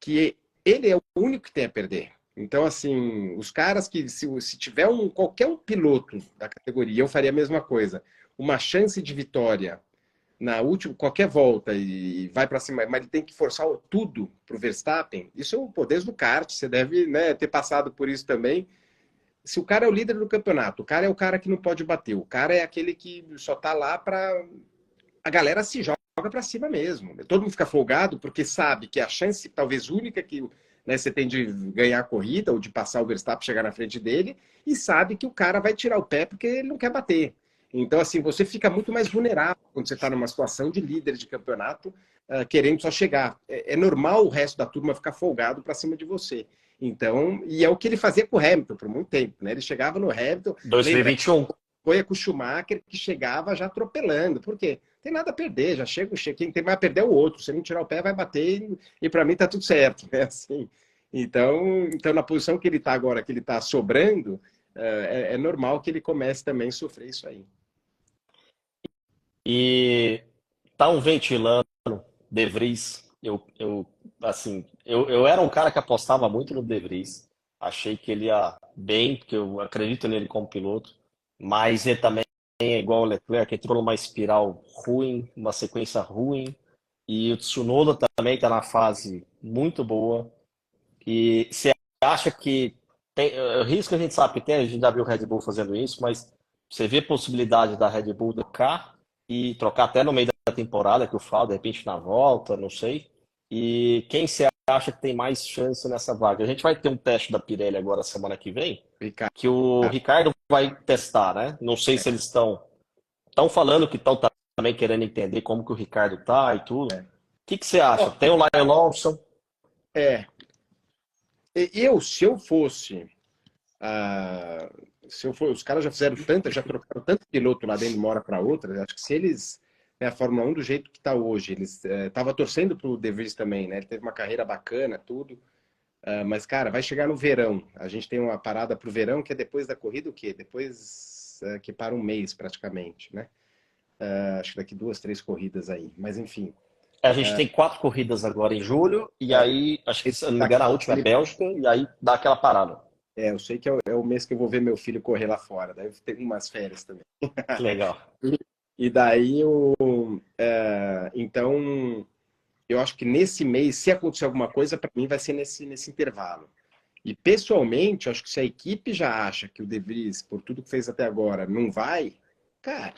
que ele é o único que tem a perder. Então, assim, os caras que, se tiver qualquer um piloto da categoria, eu faria a mesma coisa. Uma chance de vitória na última, qualquer volta e vai para cima, mas ele tem que forçar tudo para o Verstappen. Isso é o poder do kart, você deve, né, ter passado por isso também. Se o cara é o líder do campeonato, o cara é o cara que não pode bater, o cara é aquele que só tá lá para a galera se joga para cima mesmo. Todo mundo fica folgado porque sabe que a chance talvez única que, né, você tem de ganhar a corrida ou de passar o Verstappen, chegar na frente dele, e sabe que o cara vai tirar o pé porque ele não quer bater. Então, assim, você fica muito mais vulnerável quando você está numa situação de líder de campeonato, querendo só chegar. É normal o resto da turma ficar folgado para cima de você. Então, e é o que ele fazia com o Hamilton por muito tempo, né? Ele chegava no Hamilton, lembra, 2021. foi com o Schumacher que chegava já atropelando. Por quê? Tem nada a perder, já chega, quem tem mais a perder é o outro. Se não tirar o pé, vai bater e para mim tá tudo certo. É assim. Então, na posição que ele está agora, que ele está sobrando, é normal que ele comece também a sofrer isso aí. E estão ventilando De Vries. Assim, eu era um cara que apostava muito no De Vries. Achei que ele ia bem, porque eu acredito nele como piloto. Mas ele também é igual o Leclerc, que entrou numa espiral ruim, uma sequência ruim. E o Tsunoda também está na fase muito boa. E você acha que tem risco, a gente sabe que tem, a gente já viu o Red Bull fazendo isso, mas você vê possibilidade da Red Bull trocar e trocar até no meio da temporada, que o Fala, de repente na volta, não sei. E quem você acha que tem mais chance nessa vaga? A gente vai ter um teste da Pirelli agora semana que vem, Ricardo, que o Ricardo vai testar, né? Não sei se eles estão falando que estão também querendo entender como que o Ricardo tá e tudo. O que que você acha? Ó, Tem o Lionel Lawson. é, se eu fosse, ah, os caras já fizeram já trocaram tanto piloto lá dentro de uma hora para outra, acho que se eles, né, a Fórmula 1 do jeito que está hoje, eles tava torcendo pro De Vries também, né? Ele teve uma carreira bacana, tudo. Mas, cara, vai chegar no verão. A gente tem uma parada pro verão que é depois da corrida, o quê? Depois que para um mês praticamente, né? Acho que daqui 2, 3 corridas aí. Mas, enfim. A gente tem 4 corridas agora em julho, e É, aí, acho que, se eu não me engano, a daqui, última é Bélgica, e aí dá aquela parada. eu sei que é o mês que eu vou ver meu filho correr lá fora. Daí eu tenho umas férias também. Que legal. E daí, então, eu acho que nesse mês, se acontecer alguma coisa, para mim vai ser nesse intervalo. E pessoalmente, acho que se a equipe já acha que o De Vries, por tudo que fez até agora, não vai, cara,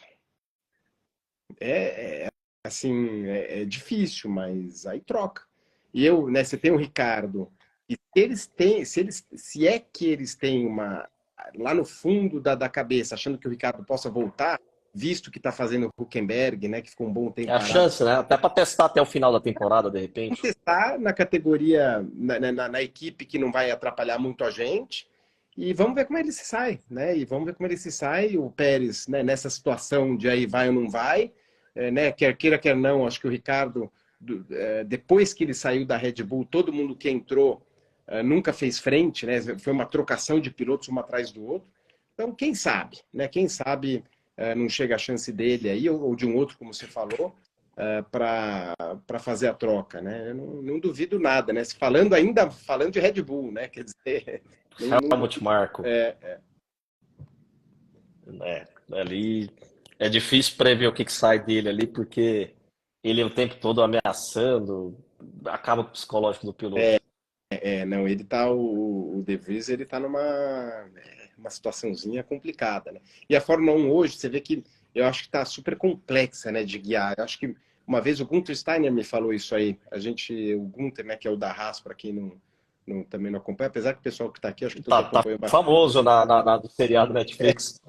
assim, é difícil, mas aí troca. E né, você tem o Ricardo, e se é que eles têm lá no fundo da cabeça, achando que o Ricardo possa voltar, visto que está fazendo o Huckenberg, né, que ficou um bom É tempo a parado, chance, né? Até para testar até o final da temporada, de repente. testar na categoria, na equipe que não vai atrapalhar muito a gente. E vamos ver como ele se sai, né? E vamos ver como ele se sai. O Pérez, né, nessa situação de aí vai ou não vai, né? Quer queira, quer não, acho que o Ricardo, depois que ele saiu da Red Bull, todo mundo que entrou nunca fez frente, né? Foi uma trocação de pilotos um atrás do outro. Então, quem sabe, né? Quem sabe não chega a chance dele aí, ou de um outro, como você falou, para fazer a troca, né? Eu não duvido nada, né? Falando de Red Bull, né? Quer dizer, não Helmut duvido. Marko. É, É. Ali é difícil prever o que sai dele ali, porque ele o tempo todo ameaçando, acaba com o psicológico do piloto. Não, ele tá, o De Vries, ele tá uma situaçãozinha complicada, né? E a Fórmula 1 hoje, você vê que eu acho que tá super complexa, né, de guiar. Eu acho que uma vez o Gunther Steiner me falou isso aí. O Gunther, né, que é o da Haas, para quem também não acompanha, apesar que o pessoal que tá aqui, acho que todos Tá acompanham bastante. famoso do seriado Netflix.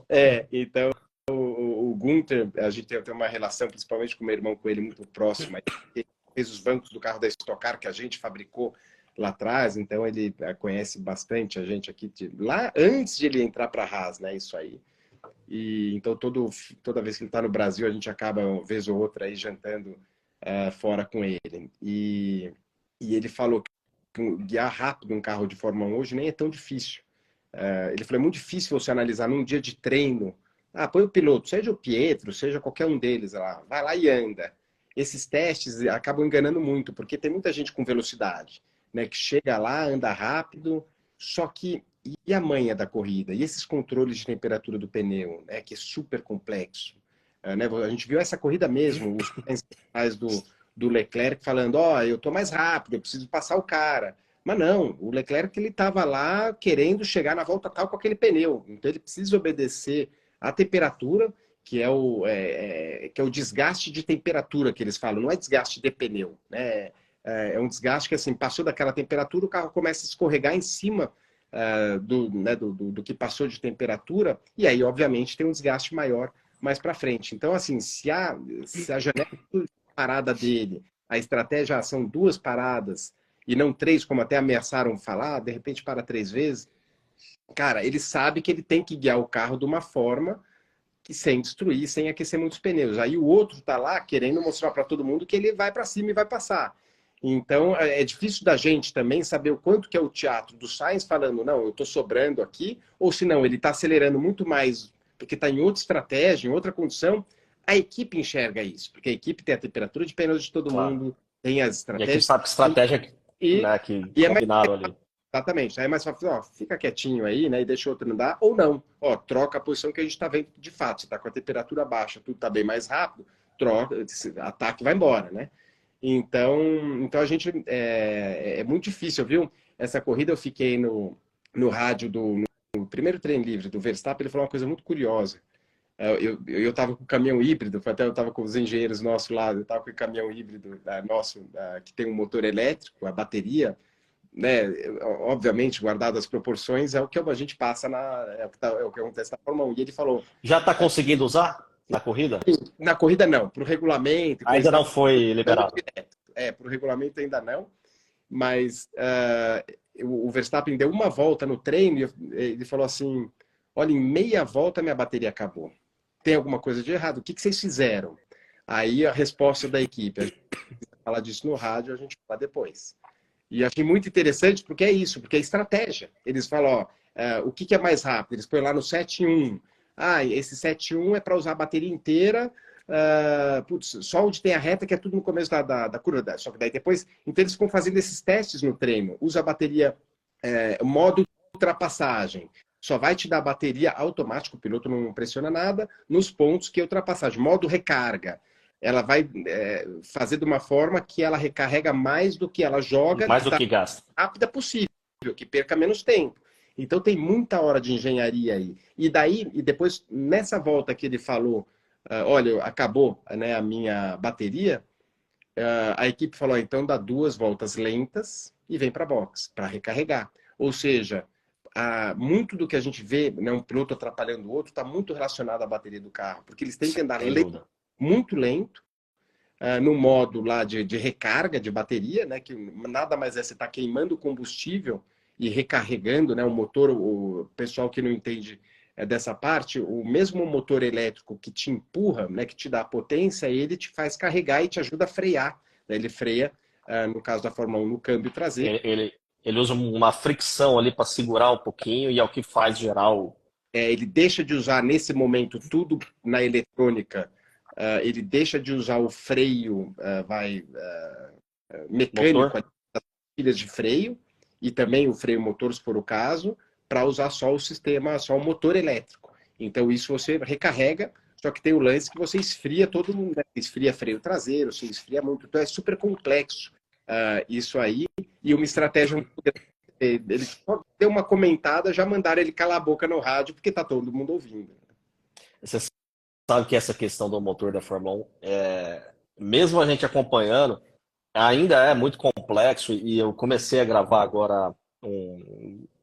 Então o Gunther, a gente tem uma relação, principalmente com o meu irmão, com ele muito próxima. Ele fez os bancos do carro da Stock Car que a gente fabricou lá atrás, então ele conhece bastante a gente aqui, lá antes de ele entrar para a Haas, né? Isso aí. E então toda vez que ele está no Brasil, a gente acaba, uma vez ou outra, aí jantando fora com ele. E ele falou que guiar rápido um carro de Fórmula 1 hoje nem é tão difícil. Ele falou, é muito difícil você analisar num dia de treino. Põe o piloto, seja o Pietro, seja qualquer um deles lá, vai lá e anda. Esses testes acabam enganando muito, porque tem muita gente com velocidade, né, que chega lá, anda rápido, só que e a manha da corrida? E esses controles de temperatura do pneu, né, que é super complexo. Né, a gente viu essa corrida mesmo, os principais do Leclerc falando, eu tô mais rápido, eu preciso passar o cara. Mas não, o Leclerc ele estava lá querendo chegar na volta tal com aquele pneu. Então ele precisa obedecer à temperatura, que é o desgaste de temperatura que eles falam, não é desgaste de pneu, né? É um desgaste que assim, passou daquela temperatura, o carro começa a escorregar em cima do que passou de temperatura, e aí, obviamente, tem um desgaste maior mais para frente. Então, assim, se a janela de parada dele, a estratégia são duas paradas e não três, como até ameaçaram falar, de repente para três vezes, cara, ele sabe que ele tem que guiar o carro de uma forma que sem destruir, sem aquecer muitos pneus. Aí o outro tá lá querendo mostrar para todo mundo que ele vai para cima e vai passar. Então é difícil da gente também saber o quanto que é o teatro do Sainz falando, não, eu estou sobrando aqui, ou se não, ele está acelerando muito mais porque está em outra estratégia, em outra condição. A equipe enxerga isso, porque a equipe tem a temperatura de pneus de todo Claro. mundo, tem as E aqui estratégias. sabe que estratégia, E, né, que e é mais combinaram ali. Exatamente. Aí é mais fácil, fica quietinho aí, né? E deixa o outro andar, ou não. Troca a posição que a gente está vendo de fato. Você está com a temperatura baixa, tudo está bem mais rápido, troca, ataque vai embora, né? Então a gente é muito difícil, viu? Essa corrida eu fiquei no rádio no primeiro treino livre do Verstappen, ele falou uma coisa muito curiosa. Eu estava com o caminhão híbrido, até eu estava com os engenheiros nossos lá, eu estava com o caminhão híbrido nosso, que tem um motor elétrico, a bateria, né, obviamente, guardado as proporções, é o que a gente passa é o que acontece na Fórmula 1. E ele falou, Já está conseguindo usar na corrida? na corrida não, para o regulamento e coisa Ainda e tal, não foi dando liberado. direto. Para o regulamento ainda não, mas o Verstappen deu uma volta no treino e ele falou assim, olha, em meia volta minha bateria acabou. Tem alguma coisa de errado? O que vocês fizeram? Aí a resposta da equipe, a gente fala disso no rádio, a gente fala depois. E achei muito interessante porque é isso, porque é estratégia. Eles falam, o que é mais rápido? Eles põem lá no 7.1. Esse 7.1 é para usar a bateria inteira, só onde tem a reta, que é tudo no começo da curva. Só que daí depois, então eles ficam fazendo esses testes no treino. Usa a bateria modo ultrapassagem. Só vai te dar bateria automática, o piloto não pressiona nada, nos pontos que é ultrapassagem. Modo recarga. Ela vai fazer de uma forma que ela recarrega mais do que ela joga, Mais do que gasta. rápida possível, que perca menos tempo. Então tem muita hora de engenharia aí. E depois, nessa volta que ele falou, olha, acabou, né, a minha bateria, a equipe falou, então dá duas voltas lentas e vem para a box, para recarregar. Ou seja, muito do que a gente vê, né, um piloto atrapalhando o outro, está muito relacionado à bateria do carro, porque eles têm que andar lento, muito lento, no modo lá de recarga de bateria, né, que nada mais é você estar queimando combustível e recarregando, né, o motor, o pessoal que não entende dessa parte, o mesmo motor elétrico que te empurra, né, que te dá potência, ele te faz carregar e te ajuda a frear, né, ele freia, no caso da Fórmula 1, no câmbio traseiro. Ele usa uma fricção ali para segurar um pouquinho e é o que faz gerar o Ele deixa de usar nesse momento tudo na eletrônica, ele deixa de usar o freio mecânico, motor. as pilhas de freio, e também o freio motor, se for o caso, para usar só o sistema, só o motor elétrico. Então isso você recarrega, só que tem o lance que você esfria todo mundo, né? Esfria freio traseiro, você esfria muito, então é super complexo isso aí, e uma estratégia muito grande. Ele só deu uma comentada, já mandaram ele calar a boca no rádio, porque tá todo mundo ouvindo. Você sabe que essa questão do motor da Fórmula 1, mesmo a gente acompanhando, ainda é muito complexo e eu comecei a gravar agora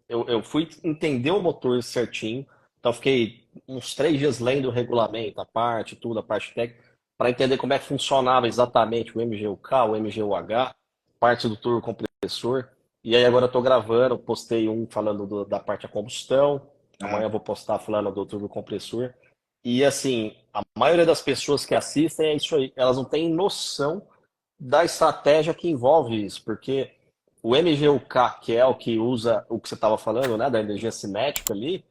eu fui entender o motor certinho, então fiquei uns 3 dias lendo o regulamento, a parte, tudo, a parte técnica, para entender como é que funcionava exatamente o MGU-K, o MGU-H, parte do turbo compressor. E aí agora eu estou gravando, postei um falando da parte da combustão, Ah, amanhã eu vou postar falando do turbo compressor. E assim, a maioria das pessoas que assistem é isso aí, elas não têm noção da estratégia que envolve isso, porque o MGUK, que é o que usa o que você estava falando, né, da energia cinética ali,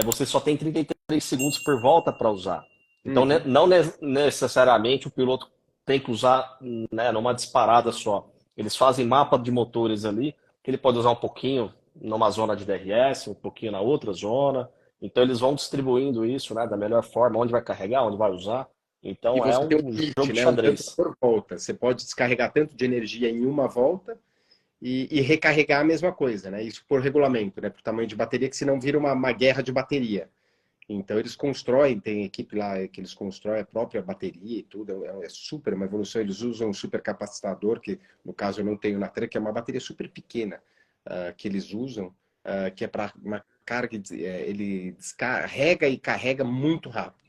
você só tem 33 segundos por volta para usar. Então, uhum. não necessariamente o piloto tem que usar, né, numa disparada só. Eles fazem mapa de motores ali, que ele pode usar um pouquinho numa zona de DRS, um pouquinho na outra zona. Então, eles vão distribuindo isso, né, da melhor forma, onde vai carregar, onde vai usar. E Então, é você tem um um jogo limite, de né? Um tanto xadrez. por volta. Você pode descarregar tanto de energia em uma volta e recarregar a mesma coisa, né? Isso por regulamento, né? Por tamanho de bateria, que senão vira uma guerra de bateria. Então eles constroem, tem equipe lá que eles constroem a própria bateria e tudo, é super uma evolução. Eles usam um supercapacitor, que no caso eu não tenho na Tran, que é uma bateria super pequena que eles usam, que é para uma carga, ele descarrega e carrega muito rápido.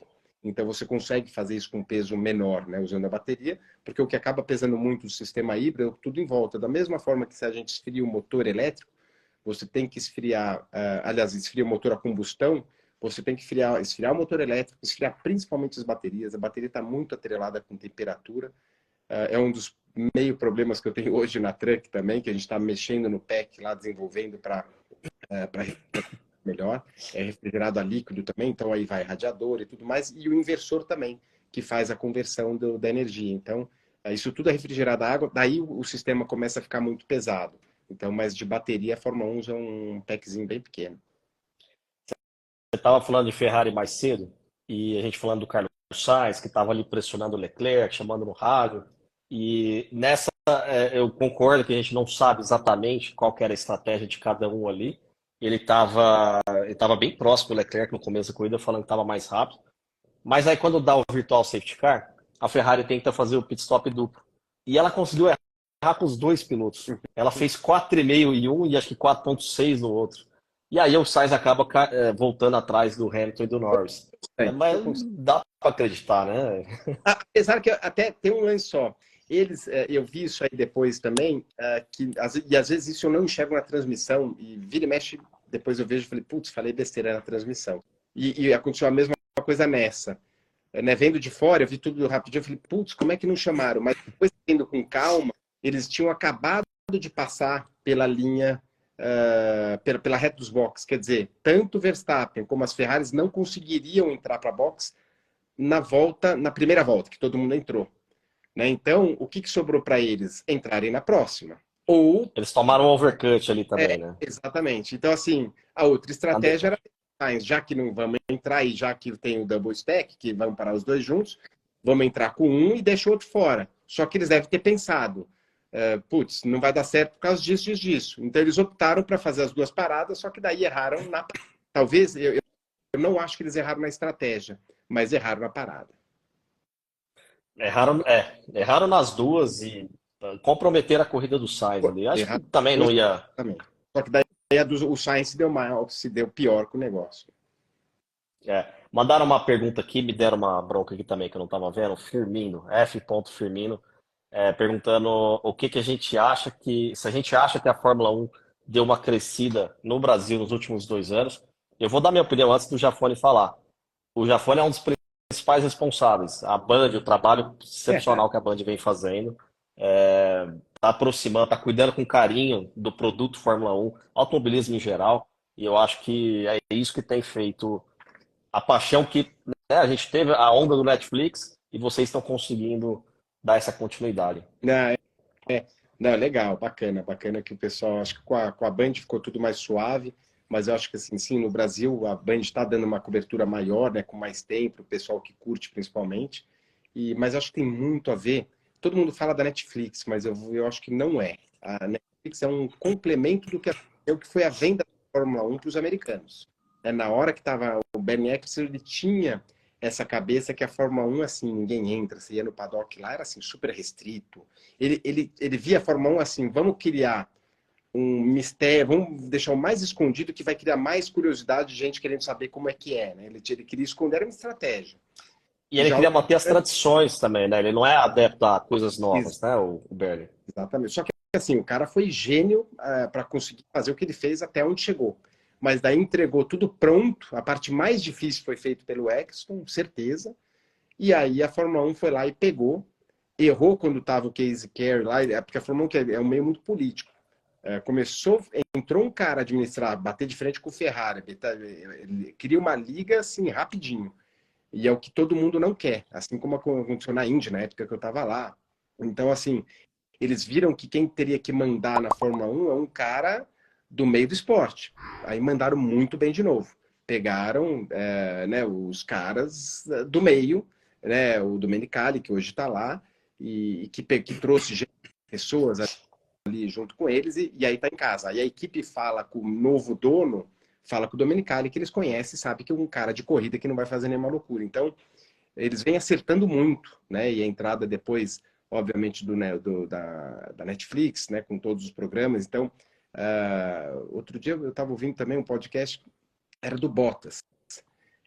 Então você consegue fazer isso com peso menor, né, usando a bateria, porque o que acaba pesando muito o sistema híbrido é tudo em volta. Da mesma forma que se a gente esfria o motor elétrico, você tem que esfriar, aliás, esfria o motor a combustão, você tem que esfriar o motor elétrico, esfriar principalmente as baterias. A bateria está muito atrelada com temperatura. É um dos meio problemas que eu tenho hoje na Truck também, que a gente está mexendo no pack lá, desenvolvendo para melhor. É refrigerado a líquido também, então aí vai radiador e tudo mais. E o inversor também, que faz a conversão da energia. Então, isso tudo é refrigerado a água, daí o sistema começa a ficar muito pesado. Então, mas de bateria, a Fórmula 1 é um packzinho bem pequeno. Você estava falando de Ferrari mais cedo, e a gente falando do Carlos Sainz, que estava ali pressionando o Leclerc, chamando no rádio. E nessa, eu concordo que a gente não sabe exatamente qual que era a estratégia de cada um ali. Ele tava bem próximo do Leclerc no começo da corrida, falando que estava mais rápido. Mas aí quando dá o virtual safety car, a Ferrari tenta fazer o pit stop duplo. E ela conseguiu errar com os dois pilotos. Ela fez 4,5 em um e acho que 4,6 no outro. E aí o Sainz acaba voltando atrás do Hamilton e do Norris. Mas dá para acreditar, né? Apesar que até tem um lance só. Eles, eu vi isso aí depois também, e às vezes isso eu não enxergo na transmissão, e vira e mexe, depois eu vejo e falei, putz, falei besteira na transmissão. E aconteceu a mesma coisa nessa. Né, vendo de fora, eu vi tudo rapidinho, eu falei, putz, como é que não chamaram? Mas depois, vendo com calma, eles tinham acabado de passar pela linha, pela reta dos boxes. Quer dizer, tanto o Verstappen como as Ferraris não conseguiriam entrar para box na primeira volta, que todo mundo entrou. Né? Então, o que sobrou para eles? Entrarem na próxima. Ou, Eles tomaram um overcut ali também, né? exatamente. Então, assim, a outra estratégia era, já que não vamos entrar e já que tem o double stack, que vão parar os dois juntos, vamos entrar com um e deixa o outro fora. Só que eles devem ter pensado, putz, não vai dar certo por causa disso, disso, disso. Então, eles optaram para fazer as duas paradas, só que daí erraram na. Talvez, eu não acho que eles erraram na estratégia, mas erraram na parada. Erraram nas duas e comprometeram a corrida do Sainz ali. Acho que Erraram também não duas ia. também. Só que daí o Sainz se deu mal, se deu pior com o negócio. Mandaram uma pergunta aqui, me deram uma bronca aqui também que eu não estava vendo. Firmino, F. Firmino, perguntando o que a gente acha se a gente acha que a Fórmula 1 deu uma crescida no Brasil nos últimos 2 anos. Eu vou dar minha opinião antes do Jafone falar. O Jafone é um dos principais responsáveis. A Band, o trabalho excepcional que a Band vem fazendo, tá aproximando, tá cuidando com carinho do produto Fórmula 1, automobilismo em geral. E eu acho que é isso que tem feito a paixão que, né, a gente teve, a onda do Netflix, e vocês estão conseguindo dar essa continuidade. Não, não, legal, bacana, bacana que o pessoal, acho que com a Band ficou tudo mais suave, mas eu acho que assim, sim, no Brasil a Band está dando uma cobertura maior, né, com mais tempo, o pessoal que curte principalmente. Mas acho que tem muito a ver. Todo mundo fala da Netflix, mas eu acho que não é. A Netflix é um complemento do que aconteceu, que foi a venda da Fórmula 1 para os americanos. Na hora que estava o Bernie Eccleston, ele tinha essa cabeça que a Fórmula 1, assim, ninguém entra, você ia no paddock lá, era assim, super restrito. Ele via a Fórmula 1 assim, vamos criar um mistério, vamos deixar o mais escondido que vai criar mais curiosidade de gente querendo saber como é que é, né? Ele queria esconder, era uma estratégia. E E ele já queria manter as tradições também, né? Ele não é adepto a coisas novas, né, o Bernie? exatamente. Só que assim, o cara foi gênio para conseguir fazer o que ele fez até onde chegou. Mas daí entregou tudo pronto. A parte mais difícil foi feita pelo Eccleston, certeza. E aí a Fórmula 1 foi lá e pegou. Errou quando estava o Casey Carey lá, porque a Fórmula 1 é um meio muito político. Entrou um cara administrar, bater de frente com o Ferrari. Ele cria uma liga assim rapidinho. E é o que todo mundo não quer. Assim como aconteceu na Indy, na época que eu estava lá. Então, assim, eles viram que quem teria que mandar na Fórmula 1 é um cara do meio do esporte. Aí mandaram muito bem de novo. Pegaram né, os caras do meio, né, o Domenicali, que hoje está lá, e que trouxe pessoas ali junto com eles, e aí está em casa. Aí a equipe fala com o novo dono, fala com o Domenicali, que eles conhecem, sabe que é um cara de corrida que não vai fazer nenhuma loucura. Então, eles vêm acertando muito, né? E a entrada depois, obviamente, da Netflix, né? Com todos os programas. Então, outro dia eu estava ouvindo também um podcast, era do Bottas.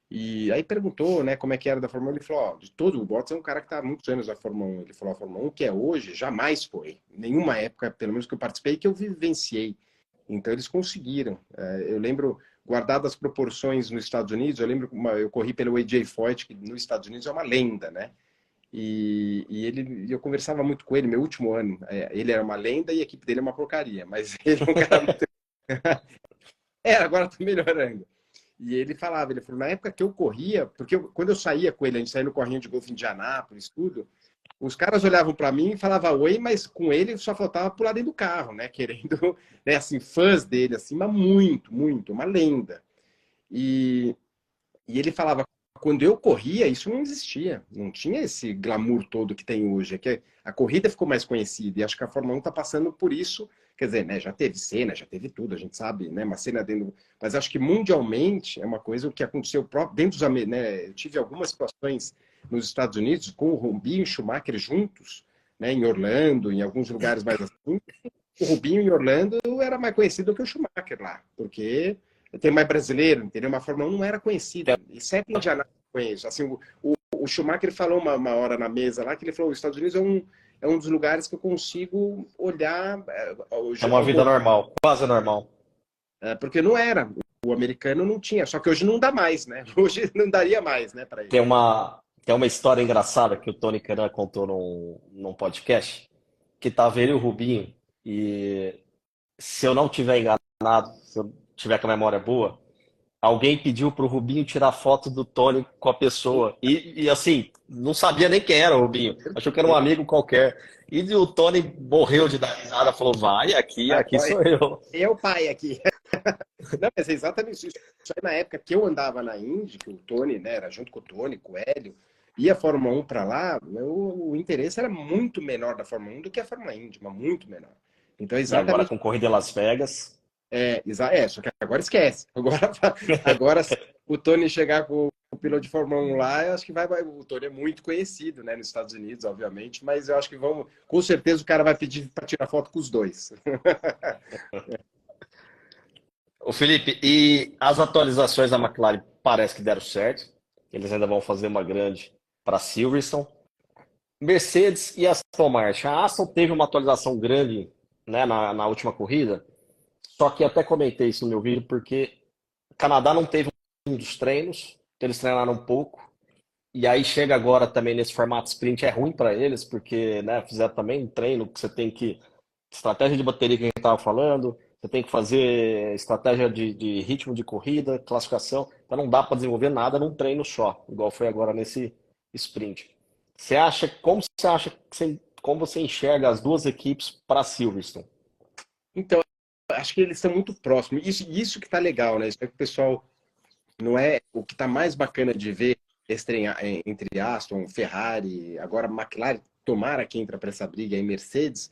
E aí perguntou, né, como é que era da Fórmula 1. Ele falou, ó, de todo o Bottas é um cara que está há muitos anos na Fórmula 1. Ele falou, a Fórmula 1 que é hoje, jamais foi. Nenhuma época, pelo menos que eu participei, que eu vivenciei. Então eles conseguiram. Eu lembro, guardado as proporções nos Estados Unidos, eu lembro, eu corri pelo AJ Foyt, que nos Estados Unidos é uma lenda, né? Eu conversava muito com ele, meu último ano. Ele era uma lenda e a equipe dele é uma porcaria, mas ele é um cara muito... agora tá melhorando. E ele falou, na época que eu corria, porque quando eu saía com ele, a gente saía no corrinho de golfe em Indianápolis, tudo, os caras olhavam para mim e falavam oi, mas com ele só faltava pular dentro do carro, né? Querendo, né, assim, fãs dele, assim, mas muito, muito, uma lenda. E, e ele falava, quando eu corria, isso não existia. Não tinha esse glamour todo que tem hoje. É que a corrida ficou mais conhecida. E acho que a Fórmula 1 está passando por isso. Quer dizer, né, já teve cena, já teve tudo, a gente sabe, né? Uma cena dentro. Mas acho que mundialmente é uma coisa que aconteceu próprio, dentro dos. Né, eu tive algumas situações nos Estados Unidos com o Rubinho e o Schumacher juntos, né, em Orlando, em alguns lugares mais assim. O Rubinho em Orlando era mais conhecido que o Schumacher lá, porque tem mais brasileiro, entendeu? Uma Fórmula 1 não era conhecida. Exceto em Indianápolis, conheço. Assim, o Schumacher falou uma hora na mesa lá que ele falou: os Estados Unidos é um dos lugares que eu consigo olhar. É uma vida normal, quase normal. Porque não era. O americano não tinha. Só que hoje não dá mais, né? Hoje não daria mais, né, para ele. Tem uma história engraçada que o Tony Canan contou num podcast, que tava ele e o Rubinho, e se eu não tiver enganado, se eu tiver com a memória boa, alguém pediu pro Rubinho tirar foto do Tony com a pessoa. Assim, não sabia nem quem era o Rubinho. Achou que era um amigo qualquer. E o Tony morreu de dar risada, falou: vai, aqui sou eu. É o pai aqui. Não, mas é exatamente isso. Isso aí na época que eu andava na Indy, que o Tony, né, era junto com o Tony, com o Hélio, ia a Fórmula 1 para lá, o interesse era muito menor da Fórmula 1 do que a Fórmula Indy, mas muito menor. Então é E agora exatamente. com Corrida em Las Vegas. Só que agora esquece. Agora se o Tony chegar com o piloto de Fórmula 1 lá, eu acho que o Tony é muito conhecido, né, nos Estados Unidos, obviamente, mas eu acho que com certeza o cara vai pedir para tirar foto com os dois. O Felipe, e as atualizações da McLaren parece que deram certo. Eles ainda vão fazer uma grande para Silverstone. Mercedes e Aston Martin. A Aston teve uma atualização grande, né, na última corrida, só que até comentei isso no meu vídeo, porque o Canadá não teve um dos treinos, eles treinaram um pouco, e aí chega agora também nesse formato sprint, é ruim para eles, porque né, fizeram também um treino que você tem que. Estratégia de bateria que a gente estava falando, você tem que fazer estratégia de ritmo de corrida, classificação, então não dá para desenvolver nada num treino só, igual foi agora nesse sprint. Você acha como você enxerga as duas equipes para Silverstone? Então, acho que eles são muito próximos. Isso que tá legal, né? Isso é que o pessoal não é o que tá mais bacana de ver entre Aston, Ferrari, agora McLaren, tomara que entra para essa briga aí, Mercedes.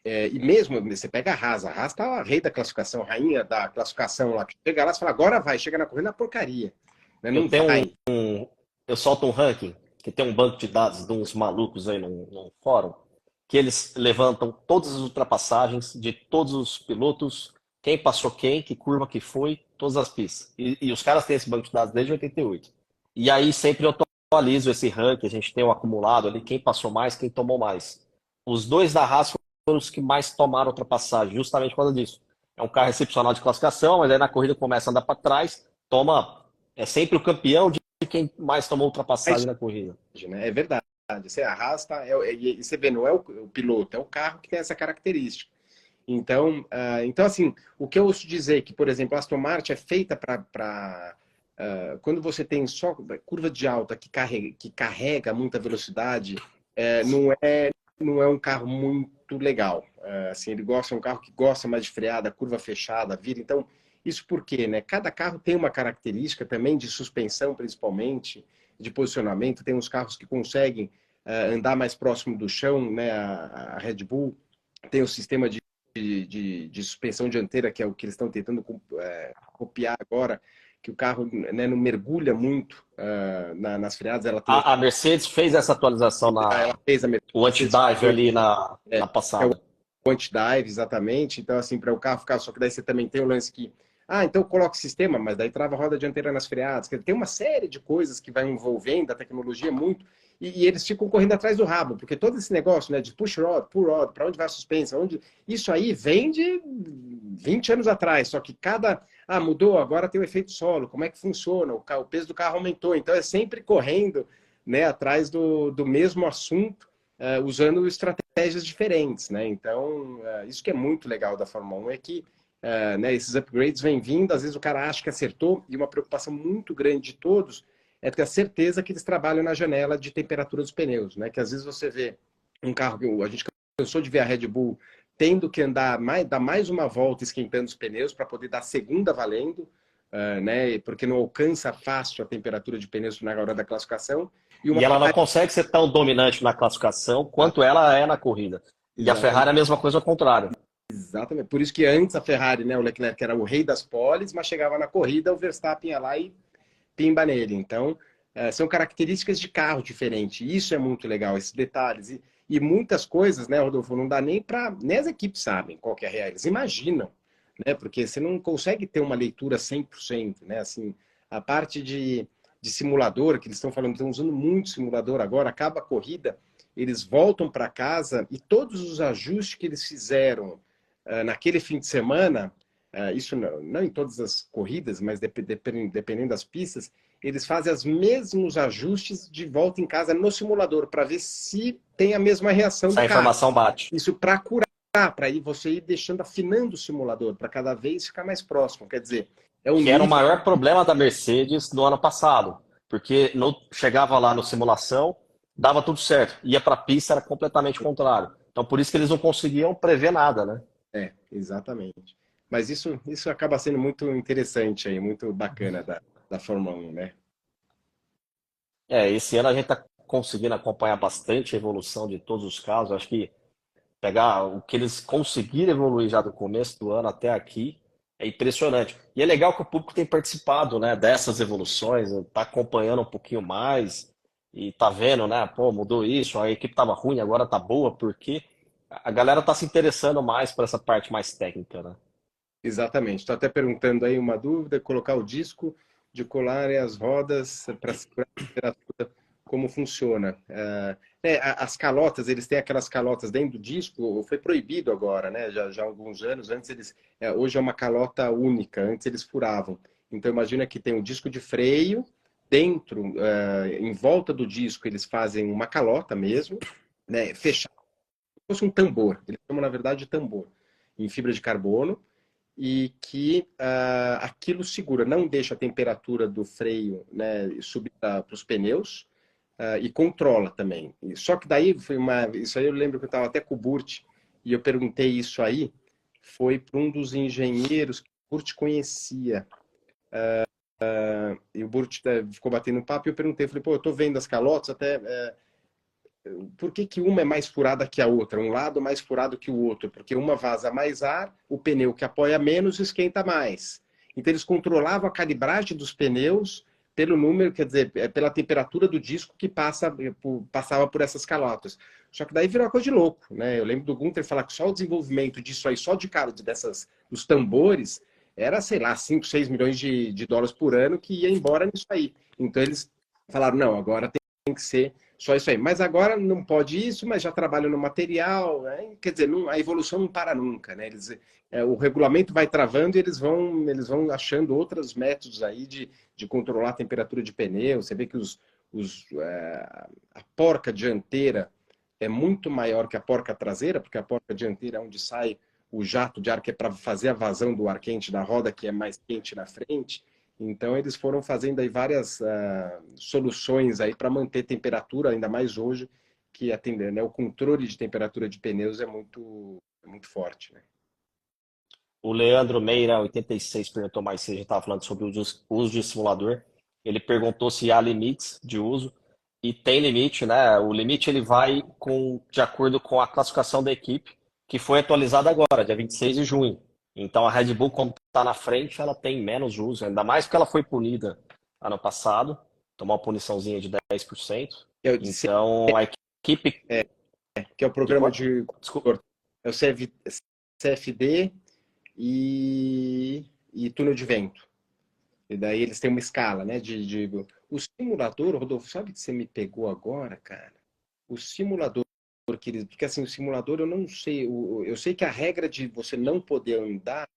E mesmo você pega a Haas tá a rei da classificação, rainha da classificação lá, que chega lá e fala, agora vai, chega na corrida, na porcaria. Né? Eu Não tenho vai. eu solto um ranking, que tem um banco de dados de uns malucos aí num fórum, que eles levantam todas as ultrapassagens de todos os pilotos, quem passou quem, que curva que foi, todas as pistas. E os caras têm esse banco de dados desde 88. E aí sempre eu atualizo esse ranking, a gente tem um acumulado ali, quem passou mais, quem tomou mais. Os dois da Haas foram os que mais tomaram ultrapassagem, justamente por causa disso. É um carro excepcional de classificação, mas aí na corrida começa a andar para trás, toma, é sempre o campeão de quem mais tomou ultrapassagem na corrida. Né? É verdade. Você arrasta, e você vê, não é o piloto, é o carro que tem essa característica. Então, assim, o que eu ouço dizer que, por exemplo, a Aston Martin é feita para. Quando você tem só curva de alta que carrega muita velocidade, não é um carro muito legal. Assim, ele gosta, é um carro que gosta mais de freada, curva fechada, vira. Então, isso por quê, né? Cada carro tem uma característica também de suspensão, principalmente, de posicionamento. Tem uns carros que conseguem andar mais próximo do chão, né? A Red Bull tem o sistema de suspensão dianteira, que é o que eles estão tentando copiar agora, que o carro, né, não mergulha muito nas freadas. Ela tem A Mercedes fez essa atualização ela fez a o anti-dive ali na é o passada. anti-dive, exatamente. Então, assim, para o carro ficar, só que daí você também tem o lance que, então coloca o sistema, mas daí trava a roda dianteira nas freadas. Tem uma série de coisas que vai envolvendo a tecnologia muito, e eles ficam correndo atrás do rabo, porque todo esse negócio, né, de push rod, pull rod, para onde vai a suspensão, isso aí vem de 20 anos atrás, só que mudou, agora tem o efeito solo, como é que funciona? O peso do carro aumentou, então é sempre correndo, né, atrás do mesmo assunto, usando estratégias diferentes, né? Então, isso que é muito legal da Fórmula 1 é que né, esses upgrades vêm vindo, às vezes o cara acha que acertou, e uma preocupação muito grande de todos é ter a certeza que eles trabalham na janela de temperatura dos pneus, né? Que às vezes você vê um carro, a gente cansou de ver a Red Bull tendo que dar mais uma volta esquentando os pneus para poder dar a segunda valendo, né? Porque não alcança fácil a temperatura de pneus na hora da classificação. E ela não consegue ser tão dominante na classificação quanto ela é na corrida. E a Ferrari é a mesma coisa ao contrário. Exatamente. Por isso que antes a Ferrari, né, o Leclerc era o rei das poles, mas chegava na corrida, o Verstappen ia lá e pimba nele. Então, são características de carro diferente. Isso é muito legal, esses detalhes. E muitas coisas, né, Rodolfo, não dá nem as equipes sabem qual que é a real. Eles imaginam, né, porque você não consegue ter uma leitura 100%, né, assim, a parte de simulador, que eles estão falando, estão usando muito simulador agora, acaba a corrida, eles voltam para casa e todos os ajustes que eles fizeram naquele fim de semana, isso não em todas as corridas, mas dependendo das pistas, eles fazem os mesmos ajustes de volta em casa no simulador, para ver se tem a mesma reação Se a do carro. informação bate. Isso para curar, para você ir deixando, afinando o simulador, para cada vez ficar mais próximo. Quer dizer, é um Que era o nível... maior problema da Mercedes no ano passado. Porque chegava lá no simulação, dava tudo certo. Ia para a pista, era completamente contrário. Então, por isso que eles não conseguiam prever nada, né? Exatamente. Mas isso acaba sendo muito interessante aí, muito bacana da Fórmula 1, né? Esse ano a gente está conseguindo acompanhar bastante a evolução de todos os carros. Acho que pegar o que eles conseguiram evoluir já do começo do ano até aqui é impressionante. E é legal que o público tem participado, né, dessas evoluções, está acompanhando um pouquinho mais e tá vendo, né, pô, mudou isso, a equipe estava ruim, agora tá boa, porque a galera tá se interessando mais por essa parte mais técnica, né? Exatamente. Estou até perguntando aí uma dúvida, colocar o disco de colar e as rodas para segurar a temperatura, como funciona. As calotas, eles têm aquelas calotas dentro do disco, foi proibido agora, né? Já há alguns anos. Antes hoje é uma calota única, antes eles furavam. Então imagina que tem um disco de freio, dentro, em volta do disco, eles fazem uma calota mesmo, né? Fechada, como se fosse um tambor. Eles chamam, na verdade, de tambor, em fibra de carbono e que aquilo segura, não deixa a temperatura do freio, né, subir para os pneus e controla também. Só que daí isso aí eu lembro que eu estava até com o Burt e eu perguntei isso aí, foi para um dos engenheiros que o Burt conhecia. E o Burt ficou batendo papo e eu perguntei, falei, pô, eu tô vendo as calotas, até por que que uma é mais furada que a outra? Um lado mais furado que o outro? Porque uma vaza mais ar, o pneu que apoia menos esquenta mais. Então eles controlavam a calibragem dos pneus pelo número, quer dizer, pela temperatura do disco que passava por essas calotas. Só que daí virou uma coisa de louco, né? Eu lembro do Gunther falar que só o desenvolvimento disso aí, só de cara dos tambores, era, sei lá, 5, 6 milhões de dólares por ano que ia embora nisso aí. Então eles falaram, não, agora tem que ser só isso aí. Mas agora não pode isso, mas já trabalham no material, né? Quer dizer, a evolução não para nunca, né? O regulamento vai travando e eles vão achando outros métodos aí de controlar a temperatura de pneu. Você vê que a porca dianteira é muito maior que a porca traseira, porque a porca dianteira é onde sai o jato de ar, que é para fazer a vazão do ar quente da roda, que é mais quente na frente. Então eles foram fazendo aí várias soluções aí para manter temperatura, ainda mais hoje que atender, né? O controle de temperatura de pneus é muito forte, né? O Leandro Meira, 86, perguntou mais se a gente estava falando sobre o uso de simulador. Ele perguntou se há limites de uso. E tem limite, né? O limite ele vai de acordo com a classificação da equipe, que foi atualizada agora, dia 26 de junho. Então a Red Bull, como está na frente, ela tem menos uso, ainda mais porque ela foi punida ano passado, tomou uma puniçãozinha de 10%. Eu disse Então a equipe. que é o programa Pode? de Desculpa. é o CFD e túnel de vento. E daí eles têm uma escala, né? O simulador, Rodolfo, sabe que você me pegou agora, cara? O simulador, porque assim, o simulador eu não sei, eu sei que a regra de você não poder andar,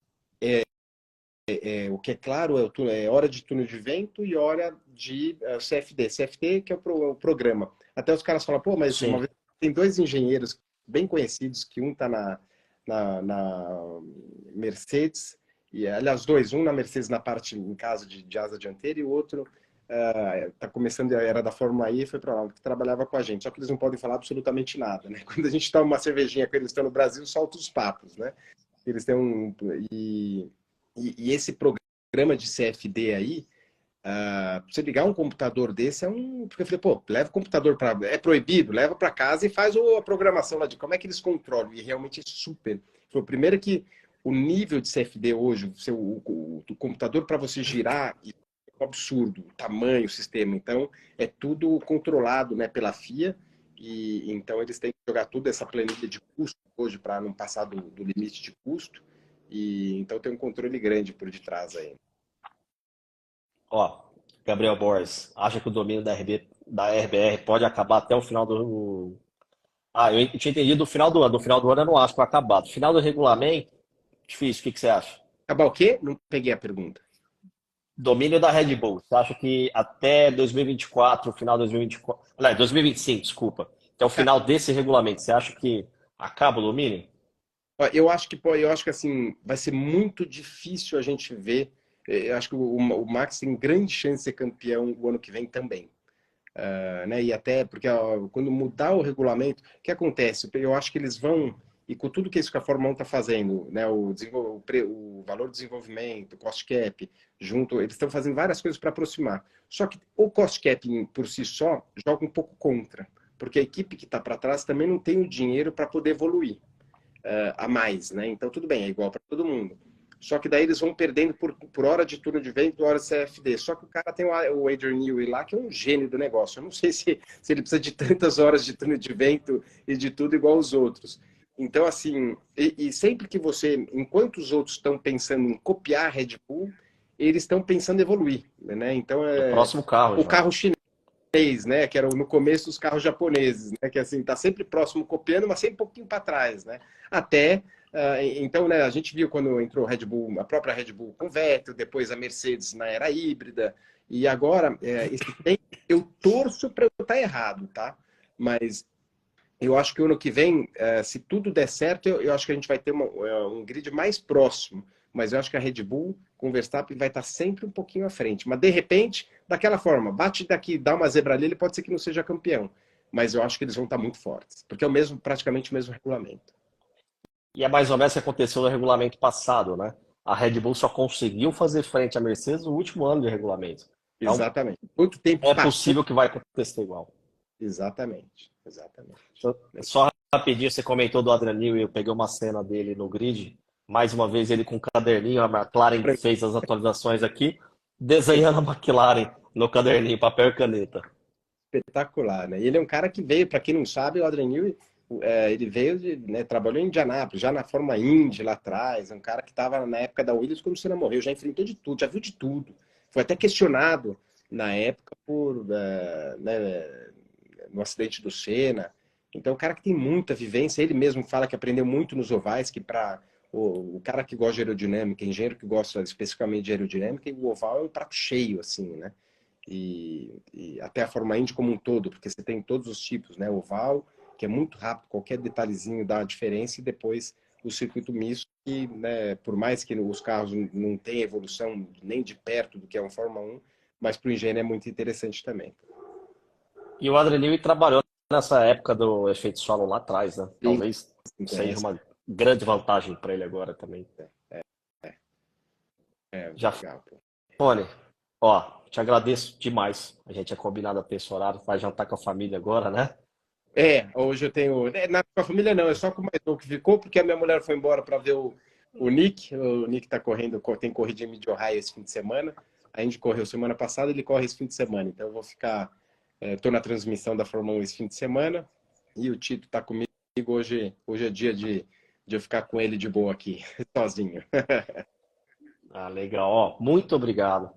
o que é claro é hora de túnel de vento e hora de CFD. CFD que é o programa. Até os caras falam, pô, mas uma Sim. vez tem dois engenheiros bem conhecidos, que um tá na Mercedes, e aliás, dois, um na Mercedes na parte, em caso de asa dianteira, e o outro tá começando, era da Fórmula E, foi para lá, que trabalhava com a gente. Só que eles não podem falar absolutamente nada, né? Quando a gente toma uma cervejinha com eles, estão no Brasil, solta os papos, né? Eles têm e esse programa de CFD aí, você ligar um computador desse é um. Porque eu falei, pô, leva o computador para. É proibido, leva para casa e faz a programação lá de como é que eles controlam. E realmente é super. Foi o primeiro que o nível de CFD hoje, o computador para você girar, é um absurdo, o tamanho, o sistema. Então, é tudo controlado, né, pela FIA. E então eles têm que jogar tudo essa planilha de custo hoje para não passar do limite de custo. E então tem um controle grande por detrás aí. Ó, Gabriel Borges, acha que o domínio da RBR pode acabar até o final do. Ah, eu tinha entendido do final do ano. Do final do ano eu não acho que vai acabar. Do final do regulamento, difícil. O que você acha? Acabar o quê? Não peguei a pergunta. Domínio da Red Bull. Você acha que até 2024, final de 2024. Não, 2025, desculpa. Até o final desse regulamento, você acha que acaba o domínio? Ó, eu acho que assim vai ser muito difícil a gente ver. Eu acho que o Max tem grande chance de ser campeão o ano que vem também. Né? E até porque quando mudar o regulamento, o que acontece? Eu acho que eles vão, e com tudo que isso que a Fórmula 1 está fazendo, né? O valor de desenvolvimento, o cost cap, junto, eles estão fazendo várias coisas para aproximar. Só que o cost cap por si só joga um pouco contra, porque a equipe que está para trás também não tem o dinheiro para poder evoluir a mais, né? Então tudo bem, é igual para todo mundo. Só que daí eles vão perdendo por hora de turno de vento, hora de CFD. Só que o cara tem o Adrian Newey lá, que é um gênio do negócio. Eu não sei se ele precisa de tantas horas de turno de vento e de tudo igual os outros. Então, assim, e sempre que você, enquanto os outros estão pensando em copiar a Red Bull, eles estão pensando em evoluir, né? Então, No próximo carro o já. carro chinês, né? Que era no começo os carros japoneses, né? Que assim, tá sempre próximo copiando, mas sempre um pouquinho para trás, né? Até então, né, a gente viu quando entrou Red Bull, a própria Red Bull com Vettel, depois a Mercedes na era híbrida, e agora esse tempo, eu torço para eu estar errado, tá? Mas eu acho que o ano que vem, se tudo der certo, eu acho que a gente vai ter um grid mais próximo. Mas eu acho que a Red Bull com o Verstappen vai estar sempre um pouquinho à frente. Mas de repente, daquela forma, bate daqui, dá uma zebra ali, ele pode ser que não seja campeão. Mas eu acho que eles vão estar muito fortes, porque é praticamente o mesmo regulamento. E é mais ou menos o que aconteceu no regulamento passado, né? A Red Bull só conseguiu fazer frente à Mercedes no último ano de regulamento. Então, Exatamente. Quanto tempo é passou? possível que vai acontecer igual. Exatamente, exatamente. Só rapidinho, você comentou do Adrian Newey, eu peguei uma cena dele no grid. Mais uma vez, ele com um caderninho, a McLaren fez as atualizações aqui, desenhando a McLaren no caderninho, papel e caneta. Espetacular, né? E ele é um cara que veio, para quem não sabe, o Adrian Newey, ele veio de, né, trabalhou em Indianápolis, já na Fórmula Indy lá atrás, é um cara que estava na época da Williams quando o Senna morreu, já enfrentou de tudo, já viu de tudo. Foi até questionado na época por, né, no acidente do Senna. Então, é um cara que tem muita vivência, ele mesmo fala que aprendeu muito nos ovais, que para o cara que gosta de aerodinâmica, engenheiro que gosta especificamente de aerodinâmica, o oval é um prato cheio, assim, né? E até a Fórmula Indy como um todo, porque você tem todos os tipos, né? Oval, que é muito rápido, qualquer detalhezinho dá a diferença, e depois o circuito misto, que, né, por mais que os carros não tenham evolução nem de perto do que é um Fórmula 1, mas para o engenheiro é muito interessante também. E o Adrian Newey trabalhou nessa época do efeito solo lá atrás, né? Sim, Talvez quem seja conhece, uma grande vantagem para ele agora também. Já legal, pô. Fone, ó, te agradeço demais. A gente tinha combinado a ter esse horário, vai jantar com a família agora, né? Hoje eu tenho. Com a família não, é só com o mais novo que ficou, porque a minha mulher foi embora para ver o Nick. O Nick tá correndo, tem corrida em Mid-Ohio esse fim de semana. A gente correu semana passada, ele corre esse fim de semana. Então eu vou ficar. Tô na transmissão da Fórmula 1 esse fim de semana. E o Tito tá comigo hoje. Hoje é dia de eu ficar com ele de boa aqui, sozinho. Ah, legal. Ó, muito obrigado.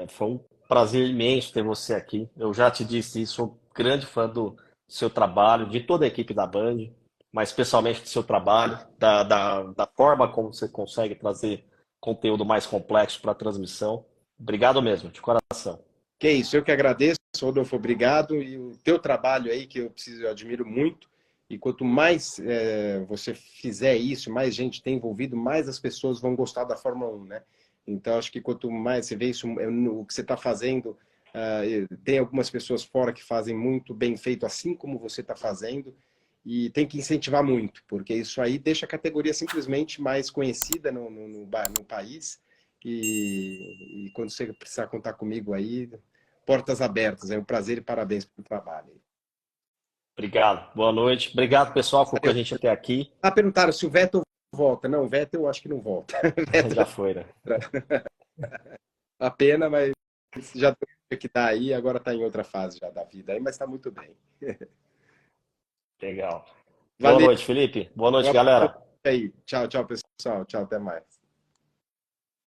Foi um prazer imenso ter você aqui. Eu já te disse isso, sou grande fã do seu trabalho, de toda a equipe da Band, mas especialmente do seu trabalho, da forma como você consegue trazer conteúdo mais complexo para a transmissão. Obrigado mesmo, de coração. Que isso, eu que agradeço, Rodolfo, obrigado. E o teu trabalho aí, que eu admiro muito. E quanto mais você fizer isso, mais gente tem envolvido, mais as pessoas vão gostar da Fórmula 1, né? Então, acho que quanto mais você vê isso, o que você está fazendo, tem algumas pessoas fora que fazem muito bem feito, assim como você está fazendo, e tem que incentivar muito, porque isso aí deixa a categoria simplesmente mais conhecida no país. E quando você precisar contar comigo aí, portas abertas. É um prazer e parabéns pelo trabalho. Obrigado. Boa noite. Obrigado, pessoal, que ficou com a gente até aqui. Perguntaram se o Vettel volta. Não, o Vettel eu acho que não volta. Já foi, né? A pena, mas já tem que estar aí, agora está em outra fase já da vida aí, mas está muito bem. Legal. Boa Valeu, noite, Felipe. Boa um noite, abraço galera. aí. Tchau, tchau, pessoal. Tchau, até mais.